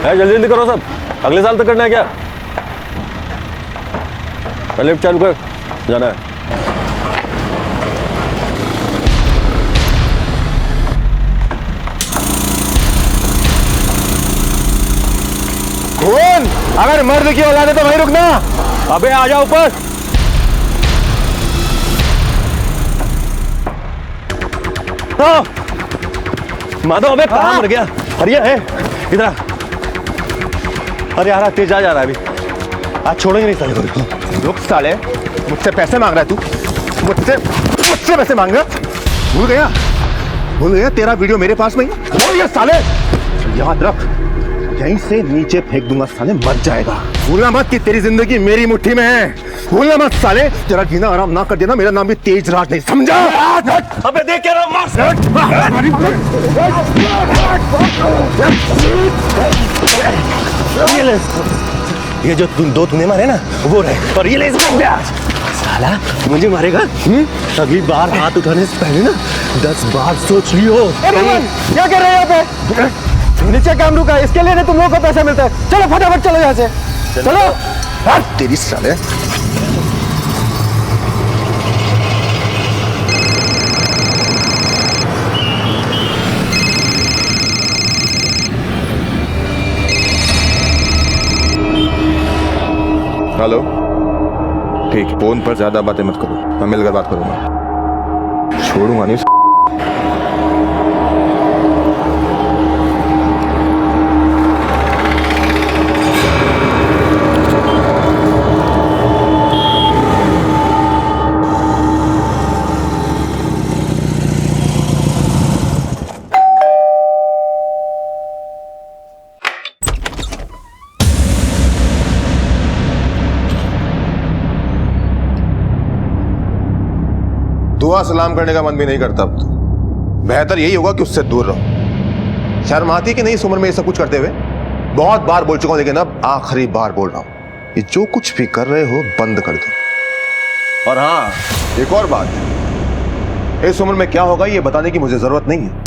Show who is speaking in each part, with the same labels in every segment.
Speaker 1: जल्दी जल्दी करो सब, अगले साल तक करना है क्या? लिफ्ट चालू कर, जाना है।
Speaker 2: कौन? अगर मर्द की औलाद है तो वहीं रुकना।
Speaker 1: अबे आ जाओ ऊपर। माधव अबे कहाँ मर गया?
Speaker 2: अरे है
Speaker 1: इधर आ। अरे यार तेज आ जा रहा है अभी, आज छोड़ेंगे नहीं साले को।
Speaker 2: रुक साले, मुझसे पैसे मांग रहा है तू? मुझसे पैसे मांग रहा? भूल गया तेरा वीडियो मेरे पास में ही। बोल ये साले, याद रख यहीं से नीचे फेंक दूंगा साले, मर जाएगा। भूलना मत कि तेरी जिंदगी मेरी मुट्ठी में है। भूलना मत साले, तेरा जीना आराम ना कर देना। मेरा नाम भी तेजराज नहीं, समझा?
Speaker 1: अबे देख क्या रहा
Speaker 2: ये जो तुम दो तूने मारे ना वो रहे, और ये ले साला मुझे मारेगा। अगली बार हाथ उठाने से पहले ना 10 बार सोच लियो। क्या कर रहे हैं यहाँ पे? नीचे काम रुका है, इसके लिए तुम लोगों को पैसा मिलता है। चलो फटाफट चलो यहाँ से, चलो। तेरी साले।
Speaker 3: हेलो, ठीक, फोन पर ज्यादा बातें मत करो, मैं मिलकर बात करूंगा। छोड़ूंगा नहीं। दुआ सलाम करने का मन भी नहीं करता अब तो। बेहतर यही होगा कि उससे दूर रहो। शर्म आती है कि नहीं इस उम्र में ये सब कुछ करते हुए? बहुत बार बोल चुका हूं, लेकिन अब आखिरी बार बोल रहा हूं, ये जो कुछ भी कर रहे हो बंद कर दो। और हाँ, एक और बात, इस उम्र में क्या होगा ये बताने की मुझे जरूरत नहीं है।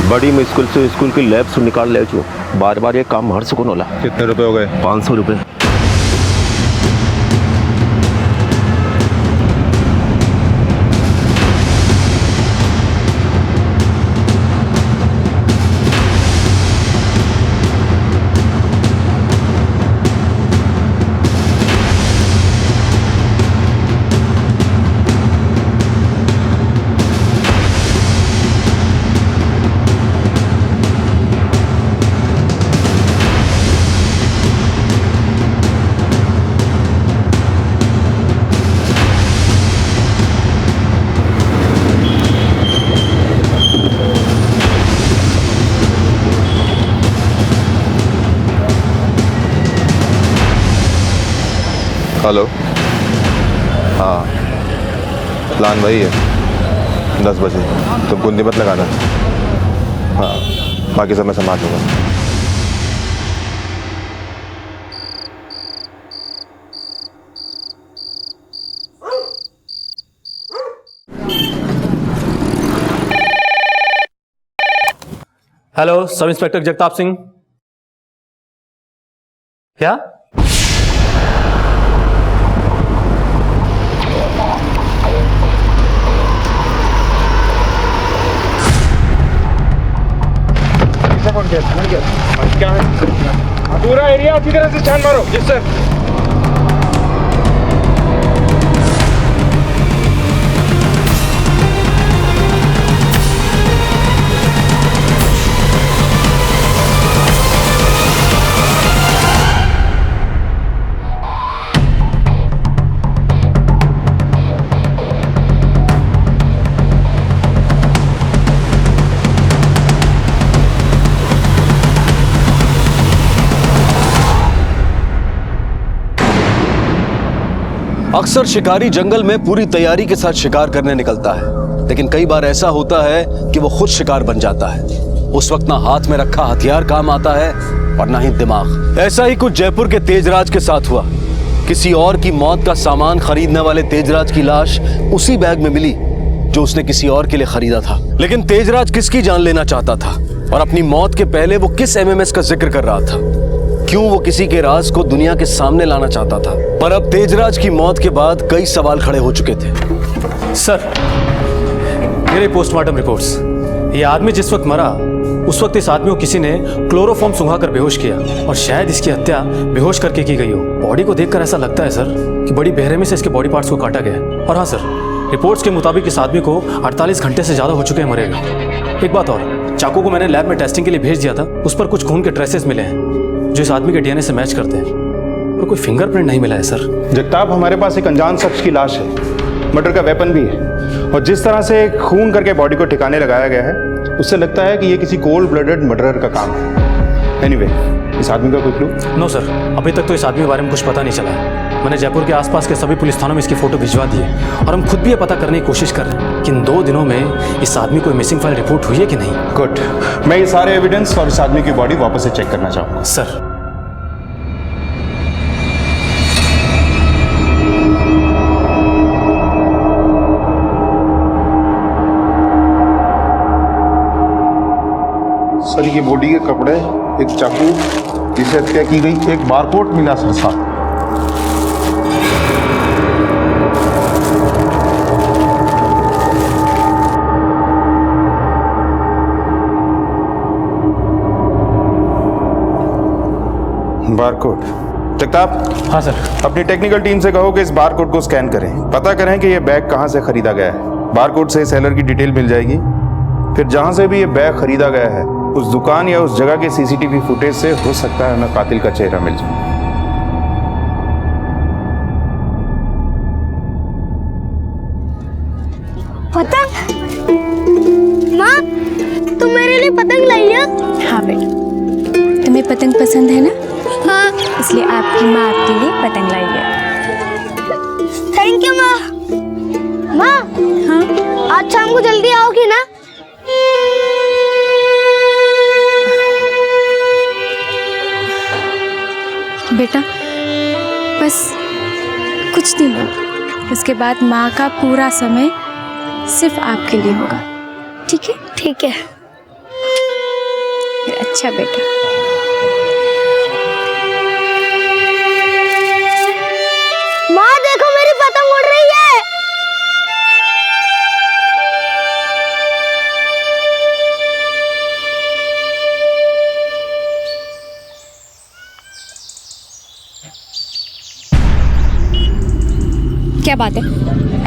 Speaker 1: बड़ी मुश्किल से स्कूल की लैब से निकाल ले जो बार बार ये काम हर सुकून होला।
Speaker 3: कितने रुपए हो गए?
Speaker 1: 500 रुपए।
Speaker 3: हेलो, हाँ, प्लान वही है, 10 बजे। तुम कुंडी मत लगाना। हाँ, बाकी सब मैं संभाल लूंगा।
Speaker 4: Hello, sub inspector Jagtap Singh. क्या?
Speaker 2: क्या है? पूरा एरिया अच्छी तरह से छान मारो। जी सर।
Speaker 5: अक्सर शिकारी जंगल में पूरी तैयारी के साथ शिकार करने निकलता है, लेकिन कई बार ऐसा होता है कि वो खुद शिकार बन जाता है। उस वक्त ना हाथ में रखा हथियार काम आता है और ना ही दिमाग। ऐसा ही कुछ जयपुर के तेजराज के साथ हुआ। किसी और की मौत का सामान खरीदने वाले तेजराज की लाश उसी बैग में मिली जो उसने किसी और के लिए खरीदा था। लेकिन तेजराज किसकी जान लेना चाहता था और अपनी मौत के पहले वो किस एमएमएस का जिक्र कर रहा था? क्यों वो किसी के राज को दुनिया के सामने लाना चाहता था? पर अब तेजराज की मौत के बाद कई सवाल खड़े हो चुके थे।
Speaker 4: सर, मेरे पोस्टमार्टम रिपोर्ट्स, ये आदमी जिस वक्त मरा उस वक्त इस आदमी को किसी ने क्लोरोफॉर्म सुंघाकर बेहोश किया और शायद इसकी हत्या बेहोश करके की गई हो। बॉडी को देखकर ऐसा लगता है सर कि बड़ी बेरहमी से इसके बॉडी पार्ट्स को काटा गया है। और हाँ सर, रिपोर्ट्स के मुताबिक इस आदमी को 48 घंटे से ज़्यादा हो चुके हैं मरे हुए। एक बात और, चाकू को मैंने लैब में टेस्टिंग के लिए भेज दिया था, उस पर कुछ खून के ट्रेसेस मिले हैं जो इस आदमी के डीएनए से मैच करते हैं, और कोई फिंगरप्रिंट नहीं मिला है सर।
Speaker 6: जगताप, हमारे पास एक अनजान शख्स की लाश है, मर्डर का वेपन भी है, और जिस तरह से खून करके बॉडी को ठिकाने लगाया गया है उससे लगता है कि ये किसी कोल्ड ब्लडेड मर्डरर का काम है। एनीवे, इस आदमी का कोई क्लू?
Speaker 4: नो सर, अभी तक तो इस आदमी के बारे में कुछ पता नहीं चला है। मैंने जयपुर के आसपास के सभी पुलिस थानों में इसकी फोटो भिजवा दी है और हम खुद भी ये पता करने की कोशिश कर रहे हैं कि इन 2 दिनों में इस आदमी को मिसिंग फाइल रिपोर्ट हुई है कि नहीं।
Speaker 6: गुड, मैं ये सारे एविडेंस और इस आदमी की बॉडी वापस से चेक करना चाहूँगा।
Speaker 4: सर,
Speaker 7: सर, ये बॉडी के कपड़े, एक चाकू जिसे हत्या की गई, एक बारकोड मिला सर साथ।
Speaker 6: बारकोड। जगताप,
Speaker 4: हाँ सर।
Speaker 6: अपनी टेक्निकल टीम से कहो कि इस बारकोड को स्कैन करें, पता करें कि ये बैग कहाँ से खरीदा गया है। बारकोड से सेलर की डिटेल मिल जाएगी। फिर जहाँ से भी ये बैग खरीदा गया है उस दुकान या उस जगह के सीसीटीवी फुटेज से हो सकता है हमें कातिल का चेहरा मिल जाए।
Speaker 8: पतंग? माँ, तुम मेरे लिए पतंग लाई है?
Speaker 9: हाँ बेटा, तुम्हें पतंग पसंद है ना?
Speaker 8: हाँ।
Speaker 9: इसलिए आपकी माँ आपके लिए पतंग लाई है।
Speaker 8: थैंक यू माँ। माँ,
Speaker 9: हाँ?
Speaker 8: आज शाम को जल्दी आओगी ना?
Speaker 9: बेटा, बस कुछ दिन और उसके बाद माँ का पूरा समय सिर्फ आपके लिए होगा, ठीक है?
Speaker 8: ठीक है।
Speaker 9: अच्छा बेटा।
Speaker 8: माँ देखो, मेरी पतंग उड़ रही है।
Speaker 9: क्या बात है,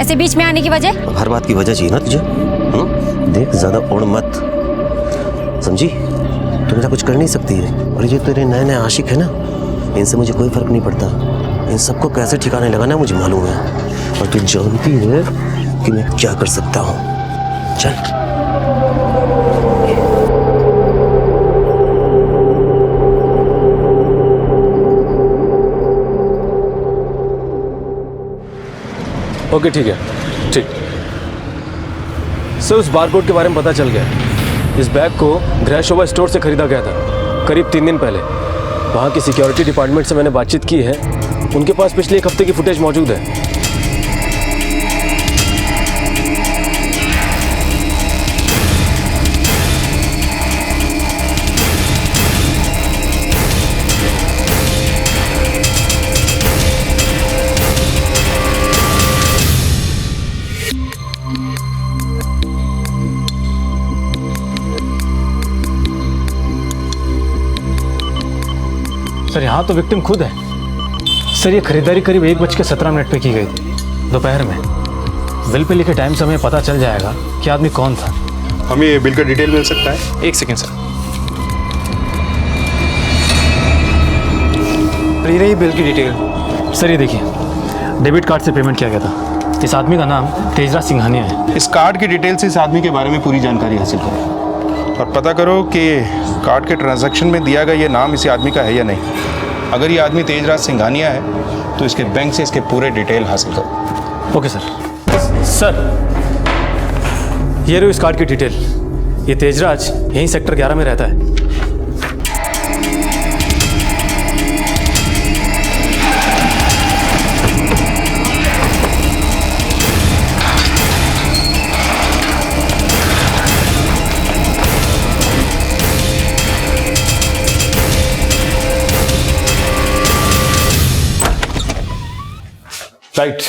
Speaker 9: ऐसे बीच में आने की वजह?
Speaker 1: हर बात की वजह चाहिए ना तुझे? देख, ज्यादा उड़ मत, समझी? तू मेरा कुछ कर नहीं सकती है। और ये तेरे नए नए आशिक है ना, इनसे मुझे कोई फर्क नहीं पड़ता। इन सबको कैसे ठिकाने लगाना मुझे मालूम है, और तू जानती है कि मैं क्या कर सकता हूँ। चल।
Speaker 4: ओके, ठीक है, ठीक। सर, उस बारकोड के बारे में पता चल गया। इस बैग को गृह शोभा स्टोर से खरीदा गया था करीब 3 दिन पहले। वहाँ की सिक्योरिटी डिपार्टमेंट से मैंने बातचीत की है, उनके पास पिछले 1 हफ्ते की फुटेज मौजूद है। सर, यहाँ तो विक्टिम खुद है। सर, ये खरीदारी करीब 1:17 पे की गई थी, दोपहर में। बिल पे लिखे टाइम से हमें पता चल जाएगा कि आदमी कौन था।
Speaker 6: हमें ये बिल का डिटेल मिल सकता है?
Speaker 4: 1 सेकेंड सर। ये रही बिल की डिटेल। सर, ये देखिए, डेबिट कार्ड से पेमेंट किया गया था। इस आदमी का नाम तेजराज सिंघानिया है।
Speaker 6: इस कार्ड की डिटेल से इस आदमी के बारे में पूरी जानकारी हासिल करो और पता करो कि कार्ड के ट्रांजैक्शन में दिया गया ये नाम इसी आदमी का है या नहीं। अगर ये आदमी तेजराज सिंघानिया है तो इसके बैंक से इसके पूरे डिटेल हासिल करो।
Speaker 4: Okay sir. सर, ये रही इस कार्ड की डिटेल। ये तेजराज यहीं सेक्टर 11 में रहता है।
Speaker 6: राइट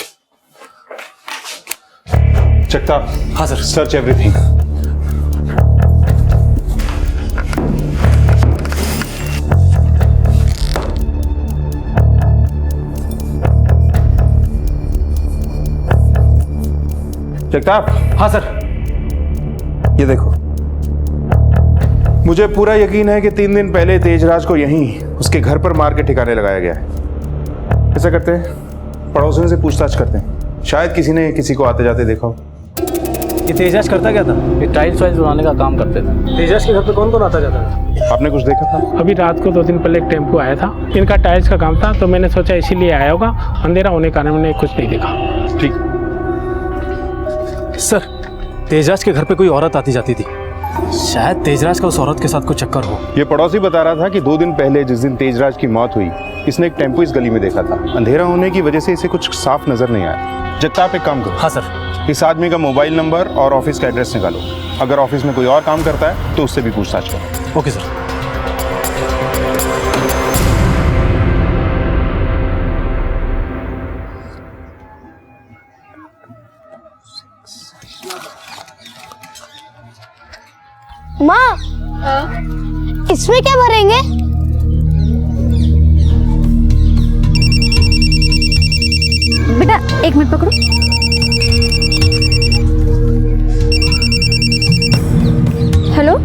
Speaker 6: जगताप,
Speaker 4: हाँ सर।
Speaker 6: Search everything. जगताप।
Speaker 4: हाँ सर।
Speaker 6: ये देखो, मुझे पूरा यकीन है कि 3 दिन पहले तेजराज को यहीं उसके घर पर मार के ठिकाने लगाया गया है। ऐसा करते हैं, पड़ोसियों से पूछताछ करते हैं, शायद किसी ने किसी को आते जाते देखा हो।
Speaker 4: ये तेजराज करता क्या था?
Speaker 10: ये टाइल्स वाइल्स बनाने का काम करते थे।
Speaker 4: तेजराज के घर पे कौन कौन आता जाता था?
Speaker 6: आपने कुछ देखा था?
Speaker 11: अभी रात को 2 दिन पहले एक टेम्पो आया था, इनका टाइल्स का काम था, तो मैंने सोचा इसीलिए आया होगा। अंधेरा होने के कारण मैंने कुछ नहीं देखा।
Speaker 6: ठीक।
Speaker 4: सर, तेजराज के घर पे कोई औरत आती जाती थी, शायद तेजराज का उस औरत के साथ कोई चक्कर हो।
Speaker 6: ये पड़ोसी बता रहा था कि 2 दिन पहले जिस दिन तेजराज की मौत हुई, इसने एक टेम्पो इस गली में देखा था। अंधेरा होने की वजह से इसे कुछ साफ नजर नहीं आया। जगताप, एक काम करो।
Speaker 4: हाँ सर।
Speaker 6: इस आदमी का मोबाइल नंबर और ऑफिस का एड्रेस निकालो। अगर ऑफिस में कोई और काम करता है तो उससे भी पूछताछ करो।
Speaker 4: Okay sir.
Speaker 8: माँ, इसमें क्या भरेंगे?
Speaker 9: बेटा 1 मिनट पकड़ो। हेलो,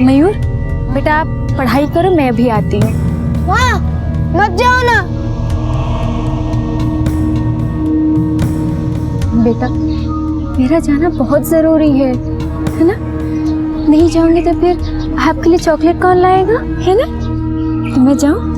Speaker 9: मयूर बेटा आप पढ़ाई करो, मैं भी आती हूँ।
Speaker 8: माँ, मत जाओ ना।
Speaker 9: बेटा मेरा जाना बहुत ज़रूरी है ना? नहीं जाऊंगी तो फिर आपके लिए चॉकलेट कौन लाएगा, है ना? तो मैं जाऊँ?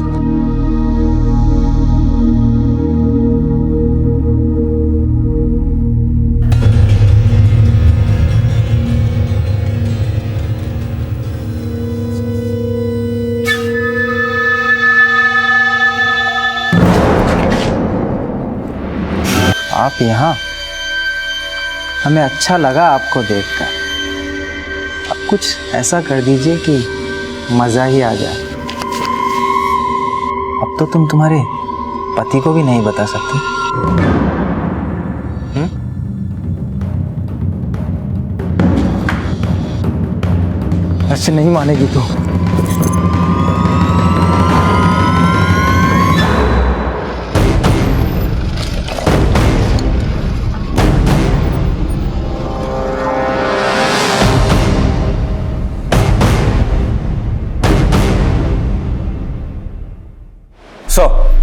Speaker 10: आप यहाँ? हमें अच्छा लगा आपको देखकर। अब कुछ ऐसा कर दीजिए कि मज़ा ही आ जाए। अब तो तुम तुम्हारे पति को भी नहीं बता सकती। ऐसे नहीं मानेगी तू।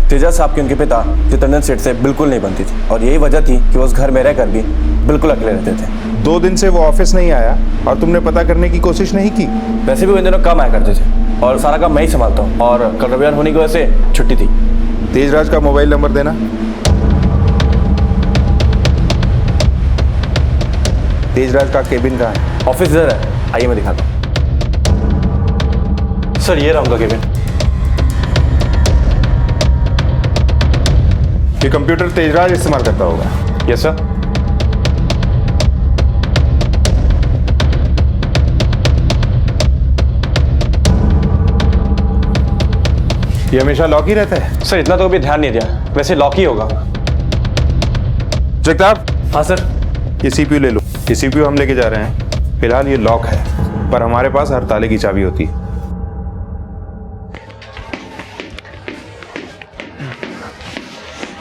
Speaker 5: तेजस साहब के उनके पिता जितेंद्र सेठ से बिल्कुल नहीं बनती थी और यही वजह थी कि वो उस घर में रहकर भी बिल्कुल अकेले रहते थे।
Speaker 6: 2 दिन से वो ऑफिस नहीं आया और तुमने पता करने की कोशिश नहीं की?
Speaker 5: वैसे भी वो इन दिनों कम आया करते थे और सारा काम मैं ही संभालता हूँ और कल रविवार होने की वजह से छुट्टी थी।
Speaker 6: तेजराज का मोबाइल नंबर देना। तेजराज का केबिन कहाँ है?
Speaker 5: ऑफिस इधर है, आइए मैं दिखाता हूँ। सर ये रहा उनका केबिन।
Speaker 6: ये कंप्यूटर तेजराज इस्तेमाल करता होगा।
Speaker 5: Yes sir.
Speaker 6: ये हमेशा लॉक ही रहता है?
Speaker 5: सर इतना तो कभी ध्यान नहीं दिया, वैसे लॉक ही होगा।
Speaker 6: जगताप।
Speaker 4: हाँ सर।
Speaker 6: ये CPU ले लो। ये CPU हम लेके जा रहे हैं। फिलहाल ये लॉक है, पर हमारे पास हर ताले की चाबी होती है।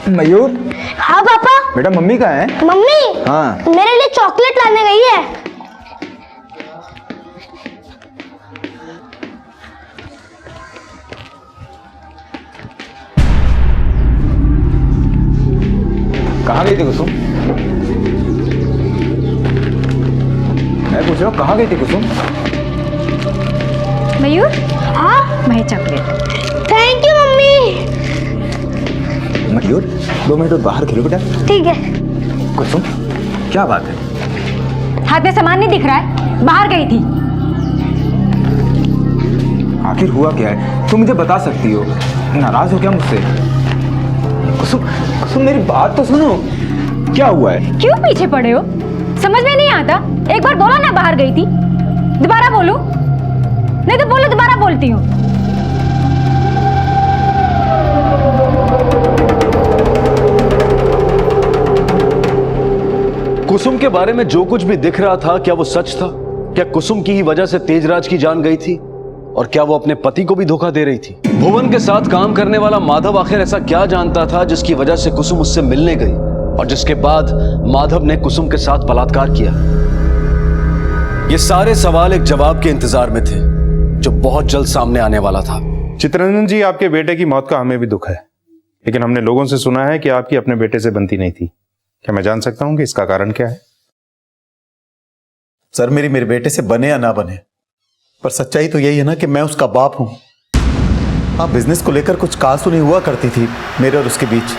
Speaker 10: मयूर।
Speaker 8: हाँ पापा।
Speaker 10: बेटा मम्मी कहाँ है?
Speaker 8: मम्मी
Speaker 10: हाँ।
Speaker 8: मेरे लिए चॉकलेट लाने गई है।
Speaker 10: कहाँ गई थी कुसुम? मैं पूछ रहा हूँ कहाँ गई थी कुसुम?
Speaker 9: मयूर,
Speaker 8: हाँ
Speaker 9: वही chocolate.
Speaker 8: Thank you mummy.
Speaker 10: Mayur 2 minute बाहर खेलो बेटा।
Speaker 8: ठीक है।
Speaker 10: कुसुम क्या बात है?
Speaker 9: हाथ में सामान नहीं दिख रहा है, बाहर गई थी।
Speaker 10: आखिर हुआ क्या है, तुम मुझे बता सकती हो? नाराज हो क्या मुझसे? कुसुम, कुसुम मेरी बात तो सुनो, क्या हुआ है?
Speaker 9: क्यों पीछे पड़े हो? समझ में नहीं आता। एक बार बोला ना बाहर गई थी, दोबारा बोलो। नहीं तो बोलो, दोबारा बोलती हूँ।
Speaker 5: कुसुम के बारे में जो कुछ भी दिख रहा था, क्या वो सच था? क्या कुसुम की ही वजह से तेजराज की जान गई थी? और क्या वो अपने पति को भी धोखा दे रही थी? भुवन के साथ काम करने वाला माधव आखिर ऐसा क्या जानता था जिसकी वजह से कुसुम उससे मिलने गई और जिसके बाद माधव ने कुसुम के साथ बलात्कार किया? ये सारे सवाल एक जवाब के इंतजार में थे जो बहुत जल्द सामने आने वाला था।
Speaker 6: चित्ररंजन जी, आपके बेटे की मौत का हमें भी दुख है, लेकिन हमने लोगों से सुना है कि आपकी अपने बेटे से बनती नहीं थी। क्या मैं जान सकता हूं कि इसका कारण क्या है?
Speaker 12: सर, मेरे बेटे से बने या ना बने, पर सच्चाई तो यही है ना कि मैं उसका बाप हूं। हाँ, बिजनेस को लेकर कुछ कहासुनी हुआ करती थी मेरे और उसके बीच,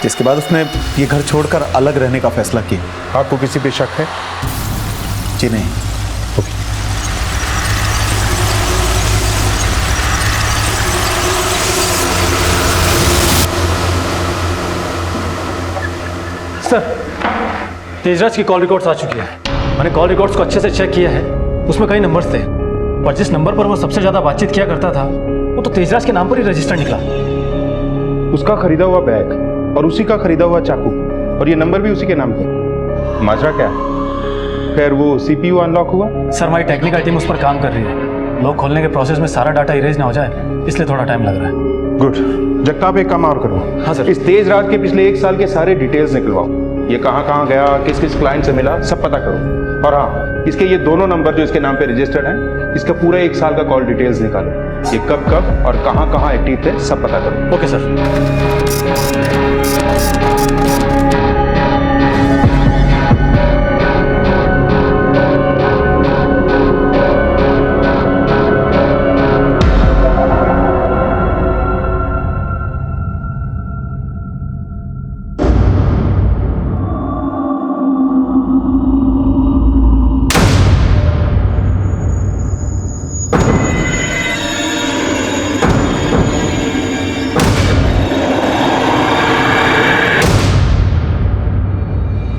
Speaker 12: जिसके बाद उसने ये घर छोड़कर अलग रहने का फैसला किया।
Speaker 6: आपको किसी पे शक है?
Speaker 12: जी नहीं।
Speaker 4: सर, तेजराज की कॉल रिकॉर्ड्स आ चुकी है। मैंने कॉल रिकॉर्ड्स को अच्छे से चेक किया है। उसमें कई नंबर्स थे, पर जिस नंबर पर वो सबसे ज्यादा बातचीत किया करता था वो तो तेजराज के नाम पर ही रजिस्टर निकला।
Speaker 6: उसका खरीदा हुआ बैग और उसी का खरीदा हुआ चाकू, और ये नंबर भी उसी के नाम पे। माजरा क्या है? खैर, वो सीपीयू अनलॉक हुआ?
Speaker 4: सर, हमारी टेक्निकल टीम उस पर काम कर रही है। लॉक खोलने के प्रोसेस में सारा डाटा इरेज ना हो जाए, इसलिए थोड़ा टाइम लग रहा है।
Speaker 6: गुड। जगताप, एक काम और करो।
Speaker 4: हाँ सर।
Speaker 6: इस तेजराज के पिछले 1 साल के सारे डिटेल्स निकलवाओ। ये कहाँ गया, किस किस क्लाइंट से मिला, सब पता करो। और हाँ, इसके ये दोनों नंबर जो इसके नाम पे रजिस्टर्ड हैं, इसका पूरा 1 साल का कॉल डिटेल्स निकालो। ये कब कब और कहाँ एक्टिव थे, सब पता करो।
Speaker 4: Okay sir.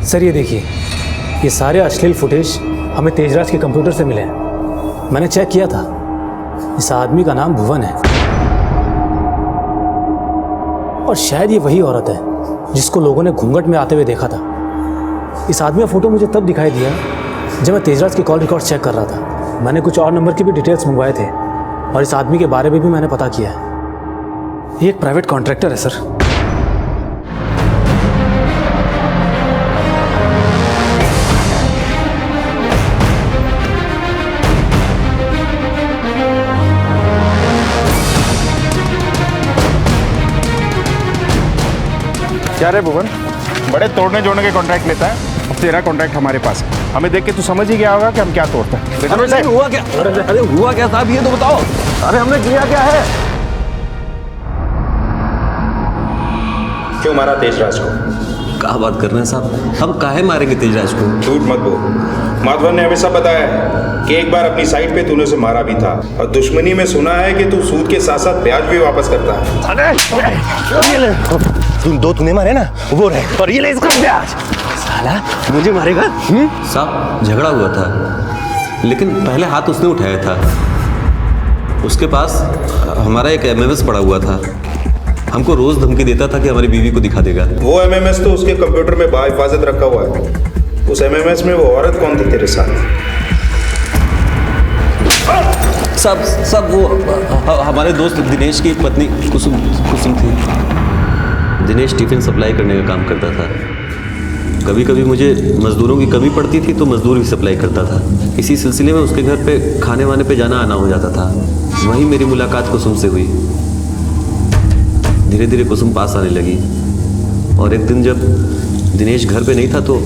Speaker 4: सर, ये देखिए, ये सारे अश्लील फुटेज हमें तेजराज के कंप्यूटर से मिले हैं। मैंने चेक किया था, इस आदमी का नाम भुवन है और शायद ये वही औरत है जिसको लोगों ने घूंघट में आते हुए देखा था। इस आदमी का फोटो मुझे तब दिखाई दिया जब मैं तेजराज की कॉल रिकॉर्ड चेक कर रहा था। मैंने कुछ और नंबर की भी डिटेल्स मंगवाए थे और इस आदमी के बारे में भी मैंने पता किया है। ये एक प्राइवेट कॉन्ट्रैक्टर है सर।
Speaker 6: क्या रे भुवन, बड़े तोड़ने जोड़ने के कॉन्ट्रैक्ट लेता है। अब तेरा कॉन्ट्रैक्ट हमारे पास है। हमें देख के तू समझ ही गया होगा कि हम क्या तोड़ते हैं।
Speaker 5: अरे हुआ क्या? अरे हुआ क्या साहब, ये तो बताओ।
Speaker 12: अरे हमने किया क्या है?
Speaker 6: क्यों मारा तेजराज को?
Speaker 1: क्या बात कर रहे हैं साहब, हम काहे मारेंगे तेजराज को?
Speaker 6: झूठ मत बोल। माधवन ने हमें सब बताया है कि एक बार अपनी साइट पे तूने उसे मारा भी था, और दुश्मनी में सुना है कि तू सूद के साथ साथ ब्याज भी वापस करता है।
Speaker 1: अरे तुम 2 तूने मारे ना, वो रहे, और ये ले इसका ब्याज। साला मुझे मारेगा? साहब, झगड़ा हुआ था, लेकिन पहले हाथ उसने उठाया था। उसके पास हमारा एक MMS पड़ा हुआ था, हमको रोज धमकी देता था कि हमारी बीवी को दिखा देगा।
Speaker 6: वो MMS तो उसके कंप्यूटर में बाहिफाजत रखा हुआ है। उस MMS में वो औरत कौन थी तेरे साथ?
Speaker 1: सब वो हमारे दोस्त दिनेश की पत्नी कुसुम थी। दिनेश टिफिन सप्लाई करने का काम करता था। कभी कभी मुझे मजदूरों की कमी पड़ती थी तो मजदूर भी सप्लाई करता था। इसी सिलसिले में उसके घर पे खाने वाने पे जाना आना हो जाता था। वहीं मेरी मुलाकात कुसुम से हुई। धीरे धीरे कुसुम पास आने लगी और एक दिन जब दिनेश घर पे नहीं था तो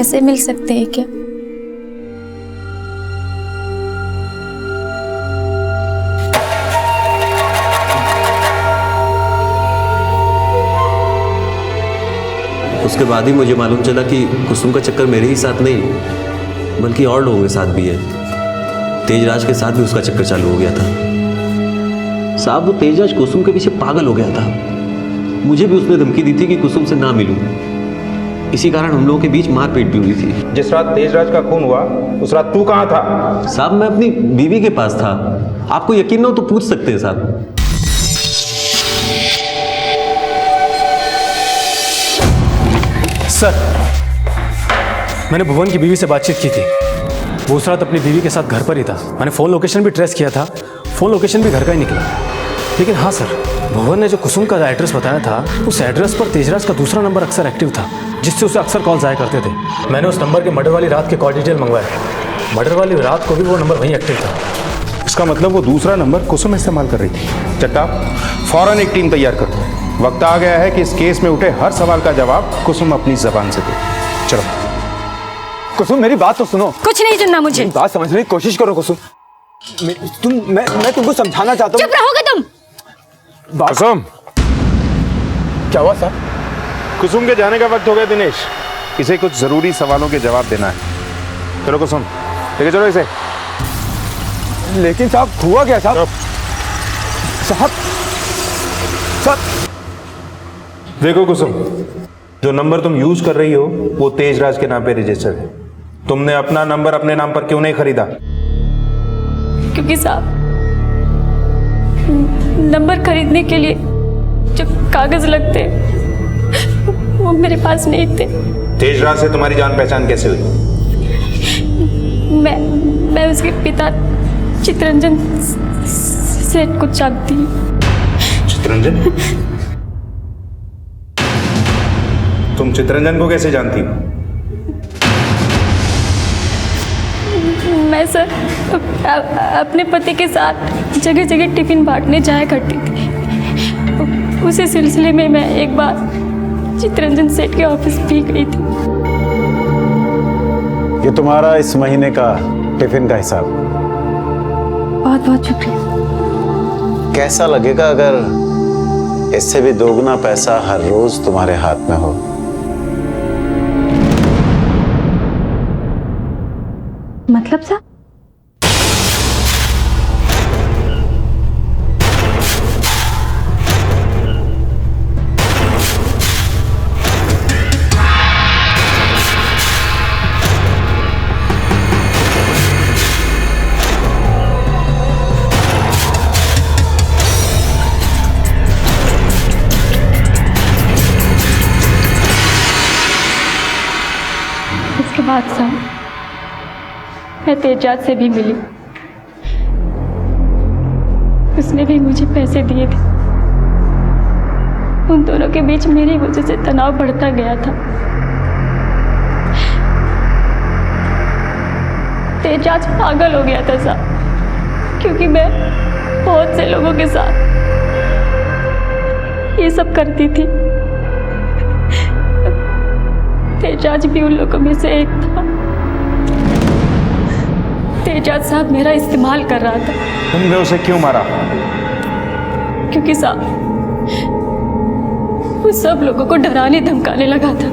Speaker 9: से मिल सकते हैं क्या?
Speaker 1: उसके बाद ही मुझे मालूम चला कि कुसुम का चक्कर मेरे ही साथ नहीं बल्कि और लोगों के साथ भी है। तेजराज के साथ भी उसका चक्कर चालू हो गया था। साहब, वो तेजराज कुसुम के पीछे पागल हो गया था। मुझे भी उसने धमकी दी थी कि कुसुम से ना मिलूं। इसी कारण हम लोगों के बीच मारपीट भी हुई थी।
Speaker 6: जिस रात तेजराज का खून हुआ उस रात तू कहाँ था?
Speaker 1: साहब, मैं अपनी बीवी के पास था। आपको यकीन ना हो तो पूछ सकते हैं साहब।
Speaker 4: सर, मैंने भुवन की बीवी से बातचीत की थी। वो उस रात अपनी बीवी के साथ घर पर ही था। मैंने फ़ोन लोकेशन भी ट्रेस किया था। फ़ोन लोकेशन भी घर का ही निकला। लेकिन हाँ सर, भुवन ने जो कुसुम का एड्रेस बताया था, उस एड्रेस पर तेजराज का दूसरा नंबर अक्सर एक्टिव था, जिससे उसे अक्सर कॉल्स आया करते थे। मैंने उस नंबर के मर्डर वाली रात के कॉल डिटेल मंगवाए। मर्डर वाली रात को भी वो नंबर वहीं एक्टिव था।
Speaker 6: इसका मतलब वो दूसरा नंबर कुसुम इस्तेमाल कर रही थी। जगताप, फौरन एक टीम तैयार कर दो। वक्त आ गया है कि इस केस में उठे हर सवाल का जवाब कुसुम अपनी जबान से दे। चलो
Speaker 5: कुसुम, मेरी बात तो सुनो।
Speaker 9: कुछ नहीं सुनना मुझे।
Speaker 5: बात समझने की कोशिश करो कुसुम। मैं तुमको समझाना चाहता हूँ।
Speaker 9: चुप रहोगे तुम?
Speaker 6: कुसुम,
Speaker 5: क्या हुआ सर?
Speaker 6: कुसुम के जाने का वक्त हो गया दिनेश। इसे कुछ जरूरी सवालों के जवाब देना है। चलो कुसुम, लेके चलो इसे।
Speaker 5: लेकिन साहब, हुआ क्या साहब? साहब,
Speaker 6: देखो कुसुम, जो नंबर तुम यूज कर रही हो वो तेजराज के नाम पे रजिस्टर्ड है। तुमने अपना नंबर अपने नाम पर क्यों नहीं खरीदा?
Speaker 9: क्योंकि साहब, नंबर खरीदने के लिए जो कागज लगते वो मेरे पास नहीं थे।
Speaker 6: तेजराज से तुम्हारी जान पहचान कैसे हुई?
Speaker 9: मैं उसके पिता चितरंजन सेठ को जानती हूँ।
Speaker 6: चितरंजन? तुम चितरंजन को कैसे जानती हो?
Speaker 9: मैं सर अपने पति के साथ जगह जगह टिफिन बांटने जाया करती थी। उसी सिलसिले में मैं एक बार चितरंजन सेठ के ऑफिस भी गई थी।
Speaker 12: ये तुम्हारा इस महीने का टिफिन का हिसाब।
Speaker 9: बहुत बहुत शुक्रिया।
Speaker 12: कैसा लगेगा अगर इससे भी दोगुना पैसा हर रोज तुम्हारे हाथ में हो?
Speaker 9: मतलब साहब? इसके बाद साहब मैं तेजाज से भी मिली। उसने भी मुझे पैसे दिए थे। उन दोनों के बीच मेरी वजह से तनाव बढ़ता गया था। तेजाज पागल हो गया था साहब, क्योंकि मैं बहुत से लोगों के साथ ये सब करती थी। तेजाज भी उन लोगों में से एक था। तेजाज साहब मेरा इस्तेमाल कर रहा था।
Speaker 6: तुमने उसे क्यों मारा?
Speaker 9: क्योंकि साहब वो सब लोगों को डराने धमकाने लगा था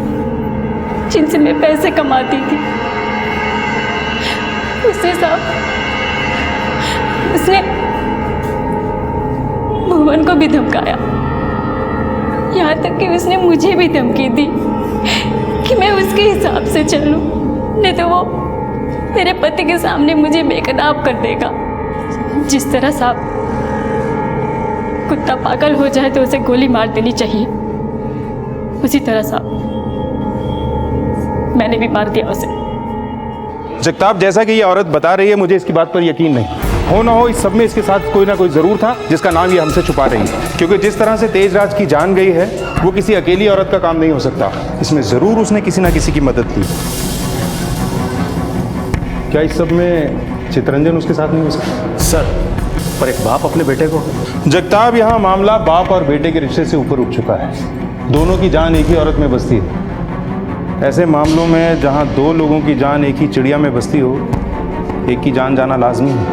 Speaker 9: जिनसे मैं पैसे कमाती थी। उसने साहब उसने भुवन को भी धमकाया। यहाँ तक कि उसने मुझे भी धमकी दी कि मैं उसके हिसाब से चलूं, नहीं तो वो मेरे पति के सामने मुझे बेकदाब कर देगा। जिस तरह साहब कुत्ता पागल हो जाए तो उसे गोली मार देनी चाहिए, उसी तरह साहब मैंने भी मार दिया उसे।
Speaker 6: जगताप, जैसा कि ये औरत बता रही है, मुझे इसकी बात पर यकीन नहीं। हो ना हो, इस सब में इसके साथ कोई ना कोई जरूर था जिसका नाम ये हमसे छुपा रही है। क्योंकि जिस तरह से तेजराज की जान गई है वो किसी अकेली औरत का काम नहीं हो सकता। इसमें जरूर उसने किसी ना किसी की मदद की। क्या इस सब में चितरंजन उसके साथ नहीं हो सकता?
Speaker 4: सर, पर एक बाप अपने बेटे को।
Speaker 6: जगताप, यहाँ मामला बाप और बेटे के रिश्ते से ऊपर उठ चुका है। दोनों की जान एक ही औरत में बसती है। ऐसे मामलों में जहां दो लोगों की जान एक ही चिड़िया में बसती हो, एक की जान जाना लाजमी है।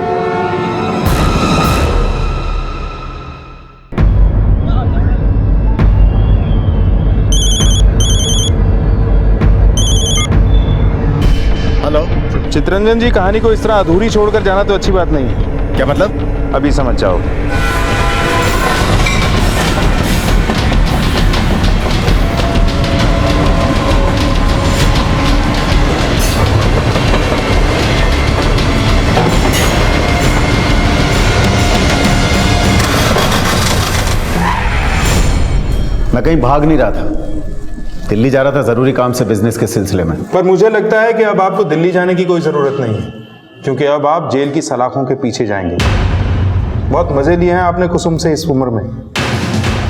Speaker 12: हेलो
Speaker 6: चित्रंजन जी, कहानी को इस तरह अधूरी छोड़कर जाना तो अच्छी बात नहीं है।
Speaker 12: क्या मतलब?
Speaker 6: अभी समझ जाओ।
Speaker 12: मैं कहीं भाग नहीं रहा था, दिल्ली जा रहा था जरूरी काम से बिजनेस के सिलसिले में।
Speaker 6: पर मुझे लगता है कि अब आपको दिल्ली जाने की कोई ज़रूरत नहीं है, क्योंकि अब आप जेल की सलाखों के पीछे जाएंगे। बहुत मज़े लिए हैं आपने कुसुम से इस उम्र में।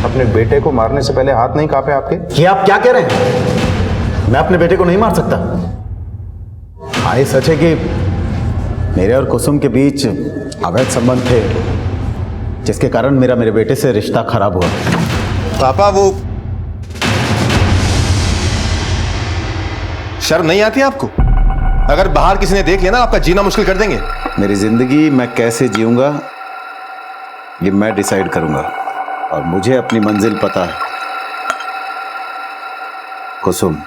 Speaker 6: अपने बेटे को मारने से पहले हाथ नहीं कांपे आपके?
Speaker 12: ये आप क्या कह रहे हैं? मैं अपने बेटे को नहीं मार सकता। हाँ, ये सच है कि मेरे और कुसुम के बीच अवैध संबंध थे, जिसके कारण मेरे बेटे से रिश्ता खराब हुआ।
Speaker 3: पापा, वो शर्म नहीं आती आपको? अगर बाहर किसी ने देख लिया ना, आपका जीना मुश्किल कर देंगे।
Speaker 12: मेरी जिंदगी मैं कैसे जीऊंगा ये मैं डिसाइड करूंगा, और मुझे अपनी मंजिल पता है। कुसुम,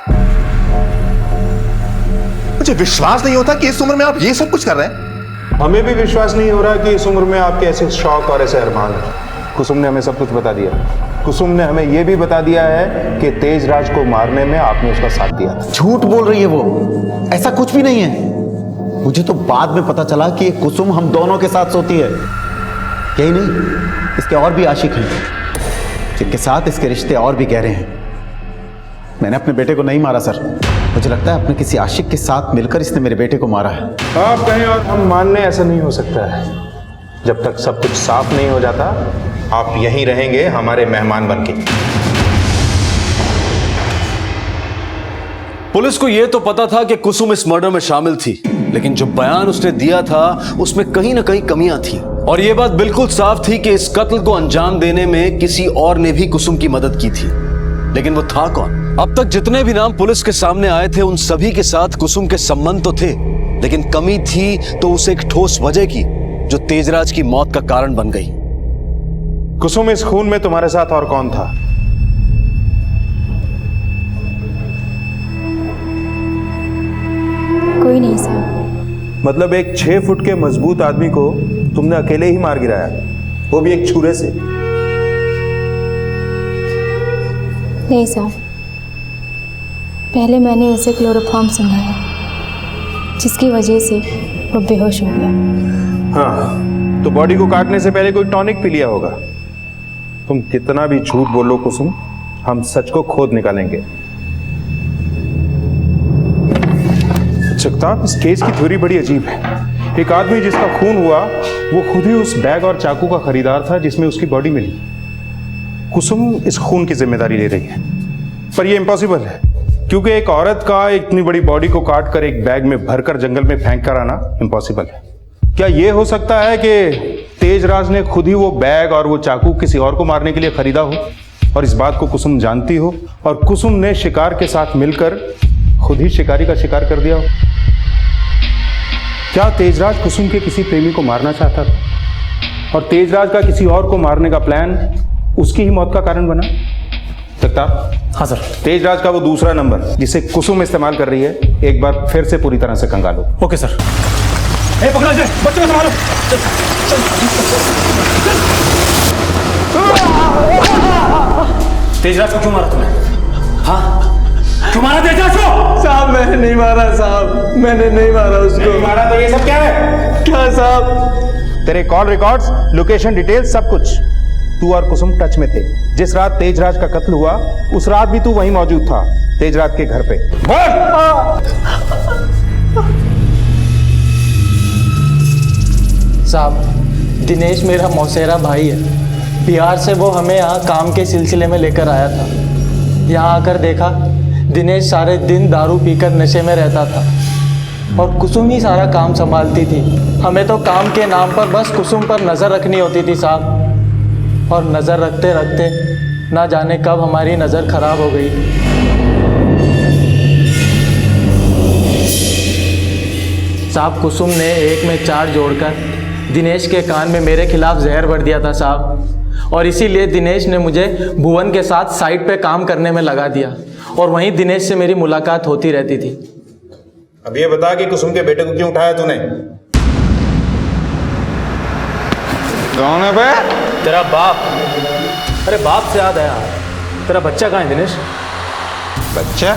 Speaker 3: मुझे विश्वास नहीं होता कि इस उम्र में आप ये सब कुछ कर रहे हैं।
Speaker 6: हमें भी विश्वास नहीं हो रहा कि इस उम्र में आपके ऐसे शौक और ऐसे अरमान हैं। कुसुम ने हमें सब कुछ बता दिया। कुसुम ने हमें यह भी बता दिया है कि तेजराज को मारने में आपने उसका साथ दिया था।
Speaker 12: झूठ बोल रही है वो, ऐसा कुछ भी नहीं है। मुझे तो बाद में पता चला कि कुसुम हम दोनों के साथ सोती है। यही नहीं, इसके और भी आशिक हैं, जिनके साथ इसके रिश्ते और भी गहरे हैं। मैंने अपने बेटे को नहीं मारा सर, मुझे लगता है अपने किसी आशिक के साथ मिलकर इसने मेरे बेटे को मारा है।
Speaker 6: आप कहें और हम मानने, ऐसा नहीं हो सकता है। जब तक सब कुछ साफ नहीं हो जाता, आप यहीं रहेंगे हमारे मेहमान बनके।
Speaker 5: पुलिस को यह तो पता था कि कुसुम इस मर्डर में शामिल थी, लेकिन जो बयान उसने दिया था उसमें कहीं ना कहीं कमियां थी। और यह बात बिल्कुल साफ थी कि इस कत्ल को अंजाम देने में किसी और ने भी कुसुम की मदद की थी, लेकिन वो था कौन? अब तक जितने भी नाम पुलिस के सामने आए थे, उन सभी के साथ कुसुम के संबंध तो थे, लेकिन कमी थी तो उसे एक ठोस वजह की, जो तेजराज की मौत का कारण बन गई।
Speaker 6: कुसुम, इस खून में तुम्हारे साथ और कौन था?
Speaker 9: कोई नहीं साहब।
Speaker 6: मतलब एक 6 फुट के मजबूत आदमी को तुमने अकेले ही मार गिराया, वो भी एक छुरे से?
Speaker 9: नहीं साहब, पहले मैंने उसे क्लोरोफॉर्म सुंघाया, जिसकी वजह से वो बेहोश हो गया।
Speaker 6: हाँ, तो बॉडी को काटने से पहले कोई टॉनिक पी लिया होगा। तुम कितना भी झूठ बोलो कुसुम, हम सच को खोद निकालेंगे। जगताप, इस केस की थ्योरी बड़ी अजीब है। एक आदमी जिसका खून हुआ, वो खुद ही उस बैग और चाकू का खरीदार था जिसमें उसकी बॉडी मिली। कुसुम इस खून की जिम्मेदारी ले रही है, पर यह इम्पॉसिबल है, क्योंकि एक औरत का इतनी बड़ी बॉडी को काट कर एक बैग में भरकर जंगल में फेंक कर आना इम्पॉसिबल है। क्या यह हो सकता है कि तेजराज ने खुद ही वो बैग और वो चाकू किसी और को मारने के लिए खरीदा हो, और इस बात को कुसुम जानती हो, और कुसुम ने शिकार के साथ मिलकर खुद ही शिकारी का शिकार कर दिया हो? क्या तेजराज कुसुम के किसी प्रेमी को मारना चाहता था, और तेजराज का किसी और को मारने का प्लान उसकी ही मौत का कारण बना? जगताप।
Speaker 4: हाँ सर।
Speaker 6: तेजराज का वो दूसरा नंबर जिसे कुसुम इस्तेमाल कर रही है, एक बार फिर से पूरी तरह से खंगालो।
Speaker 4: Okay sir. ए, पकड़ो इसे, बच्चे को संभालो। तेजराज को क्यों मारा तुमने? हाँ, क्यों मारा तेजराज को?
Speaker 10: साहब, मैंने नहीं मारा साहब, मैंने नहीं मारा उसको।
Speaker 6: नहीं मारा तो ये सब क्या है?
Speaker 10: क्या साहब?
Speaker 6: तेरे कॉल रिकॉर्ड्स, लोकेशन डिटेल्स, सब कुछ। तू और कुसुम टच में थे। जिस रात तेजराज का कत्ल हुआ, उस रात भी तू वहीं मौजूद था, तेजराज के घर पे। बोल।
Speaker 10: साहब, दिनेश मेरा मौसेरा भाई है। बिहार से वो हमें यहाँ काम के सिलसिले में लेकर आया था। यहाँ आकर देखा, दिनेश सारे दिन दारू पीकर नशे में रहता था, और कुसुम ही सारा काम संभालती थी। हमें तो काम के नाम पर बस कुसुम पर नज़र रखनी होती थी साहब, और नज़र रखते रखते ना जाने कब हमारी नज़र खराब हो गई। साहब कुसुम ने 1 में 4 जोड़कर दिनेश के कान में मेरे खिलाफ जहर भर दिया था साहब, और इसीलिए दिनेश ने मुझे भुवन के साथ साइट पे काम करने में लगा दिया, और वहीं दिनेश से मेरी मुलाकात होती रहती थी।
Speaker 6: अब ये बता कि कुसुम के बेटे को क्यों उठाया तूने? कौन है बे?
Speaker 4: तेरा बाप। अरे बाप से याद आया, तेरा बच्चा कहाँ है दिनेश?
Speaker 6: बच्चा?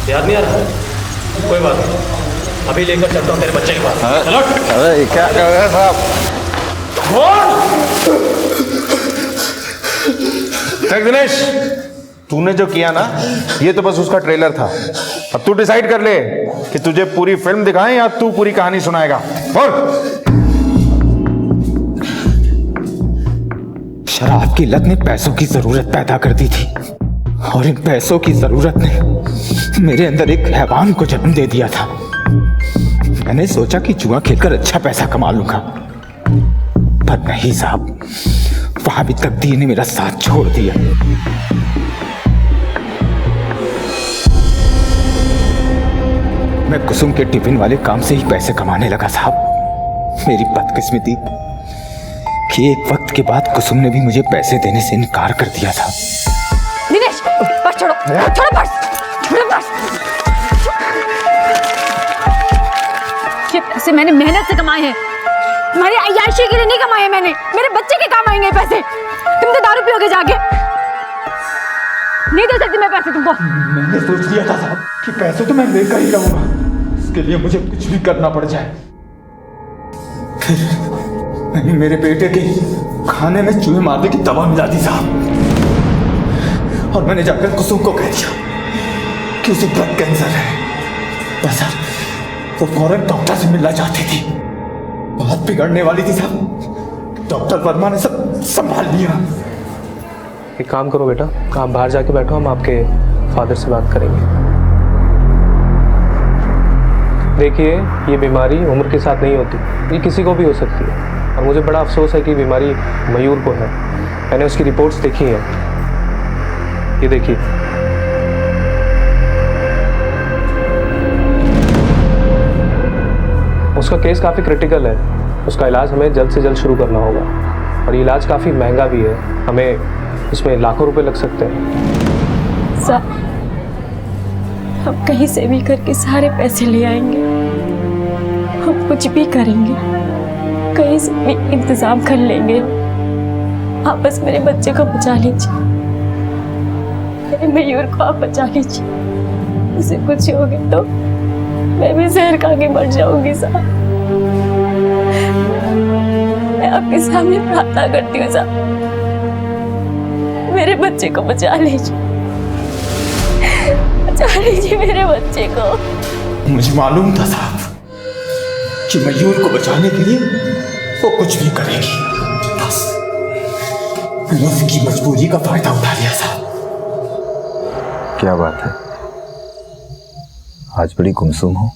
Speaker 4: याद नहीं आ रहा? कोई बात नहीं, अभी लेकर चलता हूँ तेरे बच्चे के पास। चलो।
Speaker 6: अरे क्या कर रहे हैं साहब? देख दिनेश, तूने जो किया ना, ये तो बस उसका ट्रेलर था। अब तू डिसाइड कर ले कि तुझे पूरी फिल्म दिखाएं या तू पूरी कहानी सुनाएगा। बोल।
Speaker 13: शराब की लत ने पैसों की जरूरत पैदा कर दी थी, और इन पैसों की जरूरत ने मेरे अंदर एक हैवान को जन्म दे दिया था। मैंने सोचा कि जुआ खेलकर अच्छा पैसा कमा लूंगा, पर नहीं साहब, वहां भी तकदीर ने मेरा साथ छोड़ दिया। मैं कुसुम के टिफिन वाले काम से ही पैसे कमाने लगा साहब। मेरी बदकिस्मती कि एक वक्त के बाद कुसुम ने भी मुझे पैसे देने से इनकार कर दिया था।
Speaker 9: दिनेश, पर्स छोड़ो, छोड़ो पर्स, छोड़ो पर्स। ये पैसे मैंने मेहनत से कमाए हैं, तुम्हारी अय्याशी के लिए नहीं कमाए हैं मैंने। मेरे बच्चे के काम आएंगे पैसे। तुम तो दारू पियोगे जाके। नहीं दे सकती मैं पैसे तुमको।
Speaker 13: मैंने सोच लिया था साहब कि पैसे तो मैं लेकर ही रहूंगा, इसके लिए मुझे कुछ भी करना पड़ जाए। मैंने मेरे बेटे के खाने में चूहे मारने की दवा मिला दी साहब, और मैंने जाकर कुसुम को कह दिया कि उसे ब्लड कैंसर है। बस वो फौरन डॉक्टर से मिलना चाहती थी। बहुत बिगड़ने वाली थी साहब। डॉक्टर वर्मा ने सब संभाल लिया।
Speaker 14: एक काम करो बेटा, आप बाहर जाके बैठो, हम आपके फादर से बात करेंगे। देखिए, ये बीमारी उम्र के साथ नहीं होती, ये किसी को भी हो सकती है, और मुझे बड़ा अफसोस है कि बीमारी मयूर को है। मैंने उसकी रिपोर्ट्स देखी हैं, ये देखिए। उसका केस काफ़ी क्रिटिकल है, उसका इलाज हमें जल्द से जल्द शुरू करना होगा, और ये इलाज काफ़ी महंगा भी है, हमें इसमें लाखों रुपए लग सकते हैं।
Speaker 9: साहब, हम कहीं से भी करके सारे पैसे ले आएंगे, हम कुछ भी करेंगे, कहीं से भी इंतजाम कर लेंगे। आप बस मेरे बच्चे को बचा लीजिए, मेरे मयूर को आप बचा लीजिए। उसे कुछ हो गया तो मैं भी जहर खा के मर जाऊंगी साहब। मैं आपके सामने प्रार्थना करती हूँ साहब, मेरे बच्चे को बचा लीजिए, बचा लीजिए मेरे बच्चे को।
Speaker 13: मुझे मालूम था साहब कि मयूर को बचाने के लिए वो कुछ भी करेगी, बस मैंने उसकी मजबूरी का फायदा उठा लिया साहब।
Speaker 12: क्या बात है, आज बड़ी गुमसुम हो?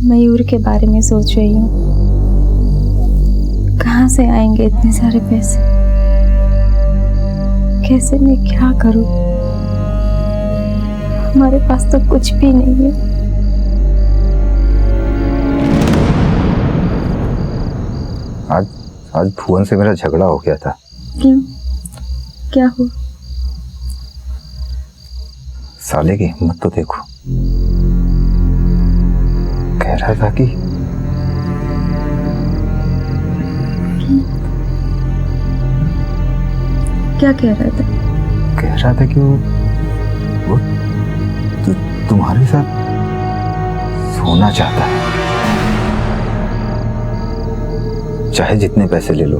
Speaker 9: मयूर के बारे में सोच रही हूँ, कहाँ से आएंगे इतने सारे पैसे, कैसे मैं क्या करूँ, हमारे पास तो कुछ भी नहीं है।
Speaker 12: आज भुवन से मेरा झगड़ा हो गया था।
Speaker 9: क्यों, क्या हुआ?
Speaker 12: साले की हिम्मत तो देखो, कह रहा था कि
Speaker 9: क्या कह रहा था?
Speaker 12: कह रहा था कि वो तुम्हारे साथ सोना चाहता है, चाहे जितने पैसे ले लो।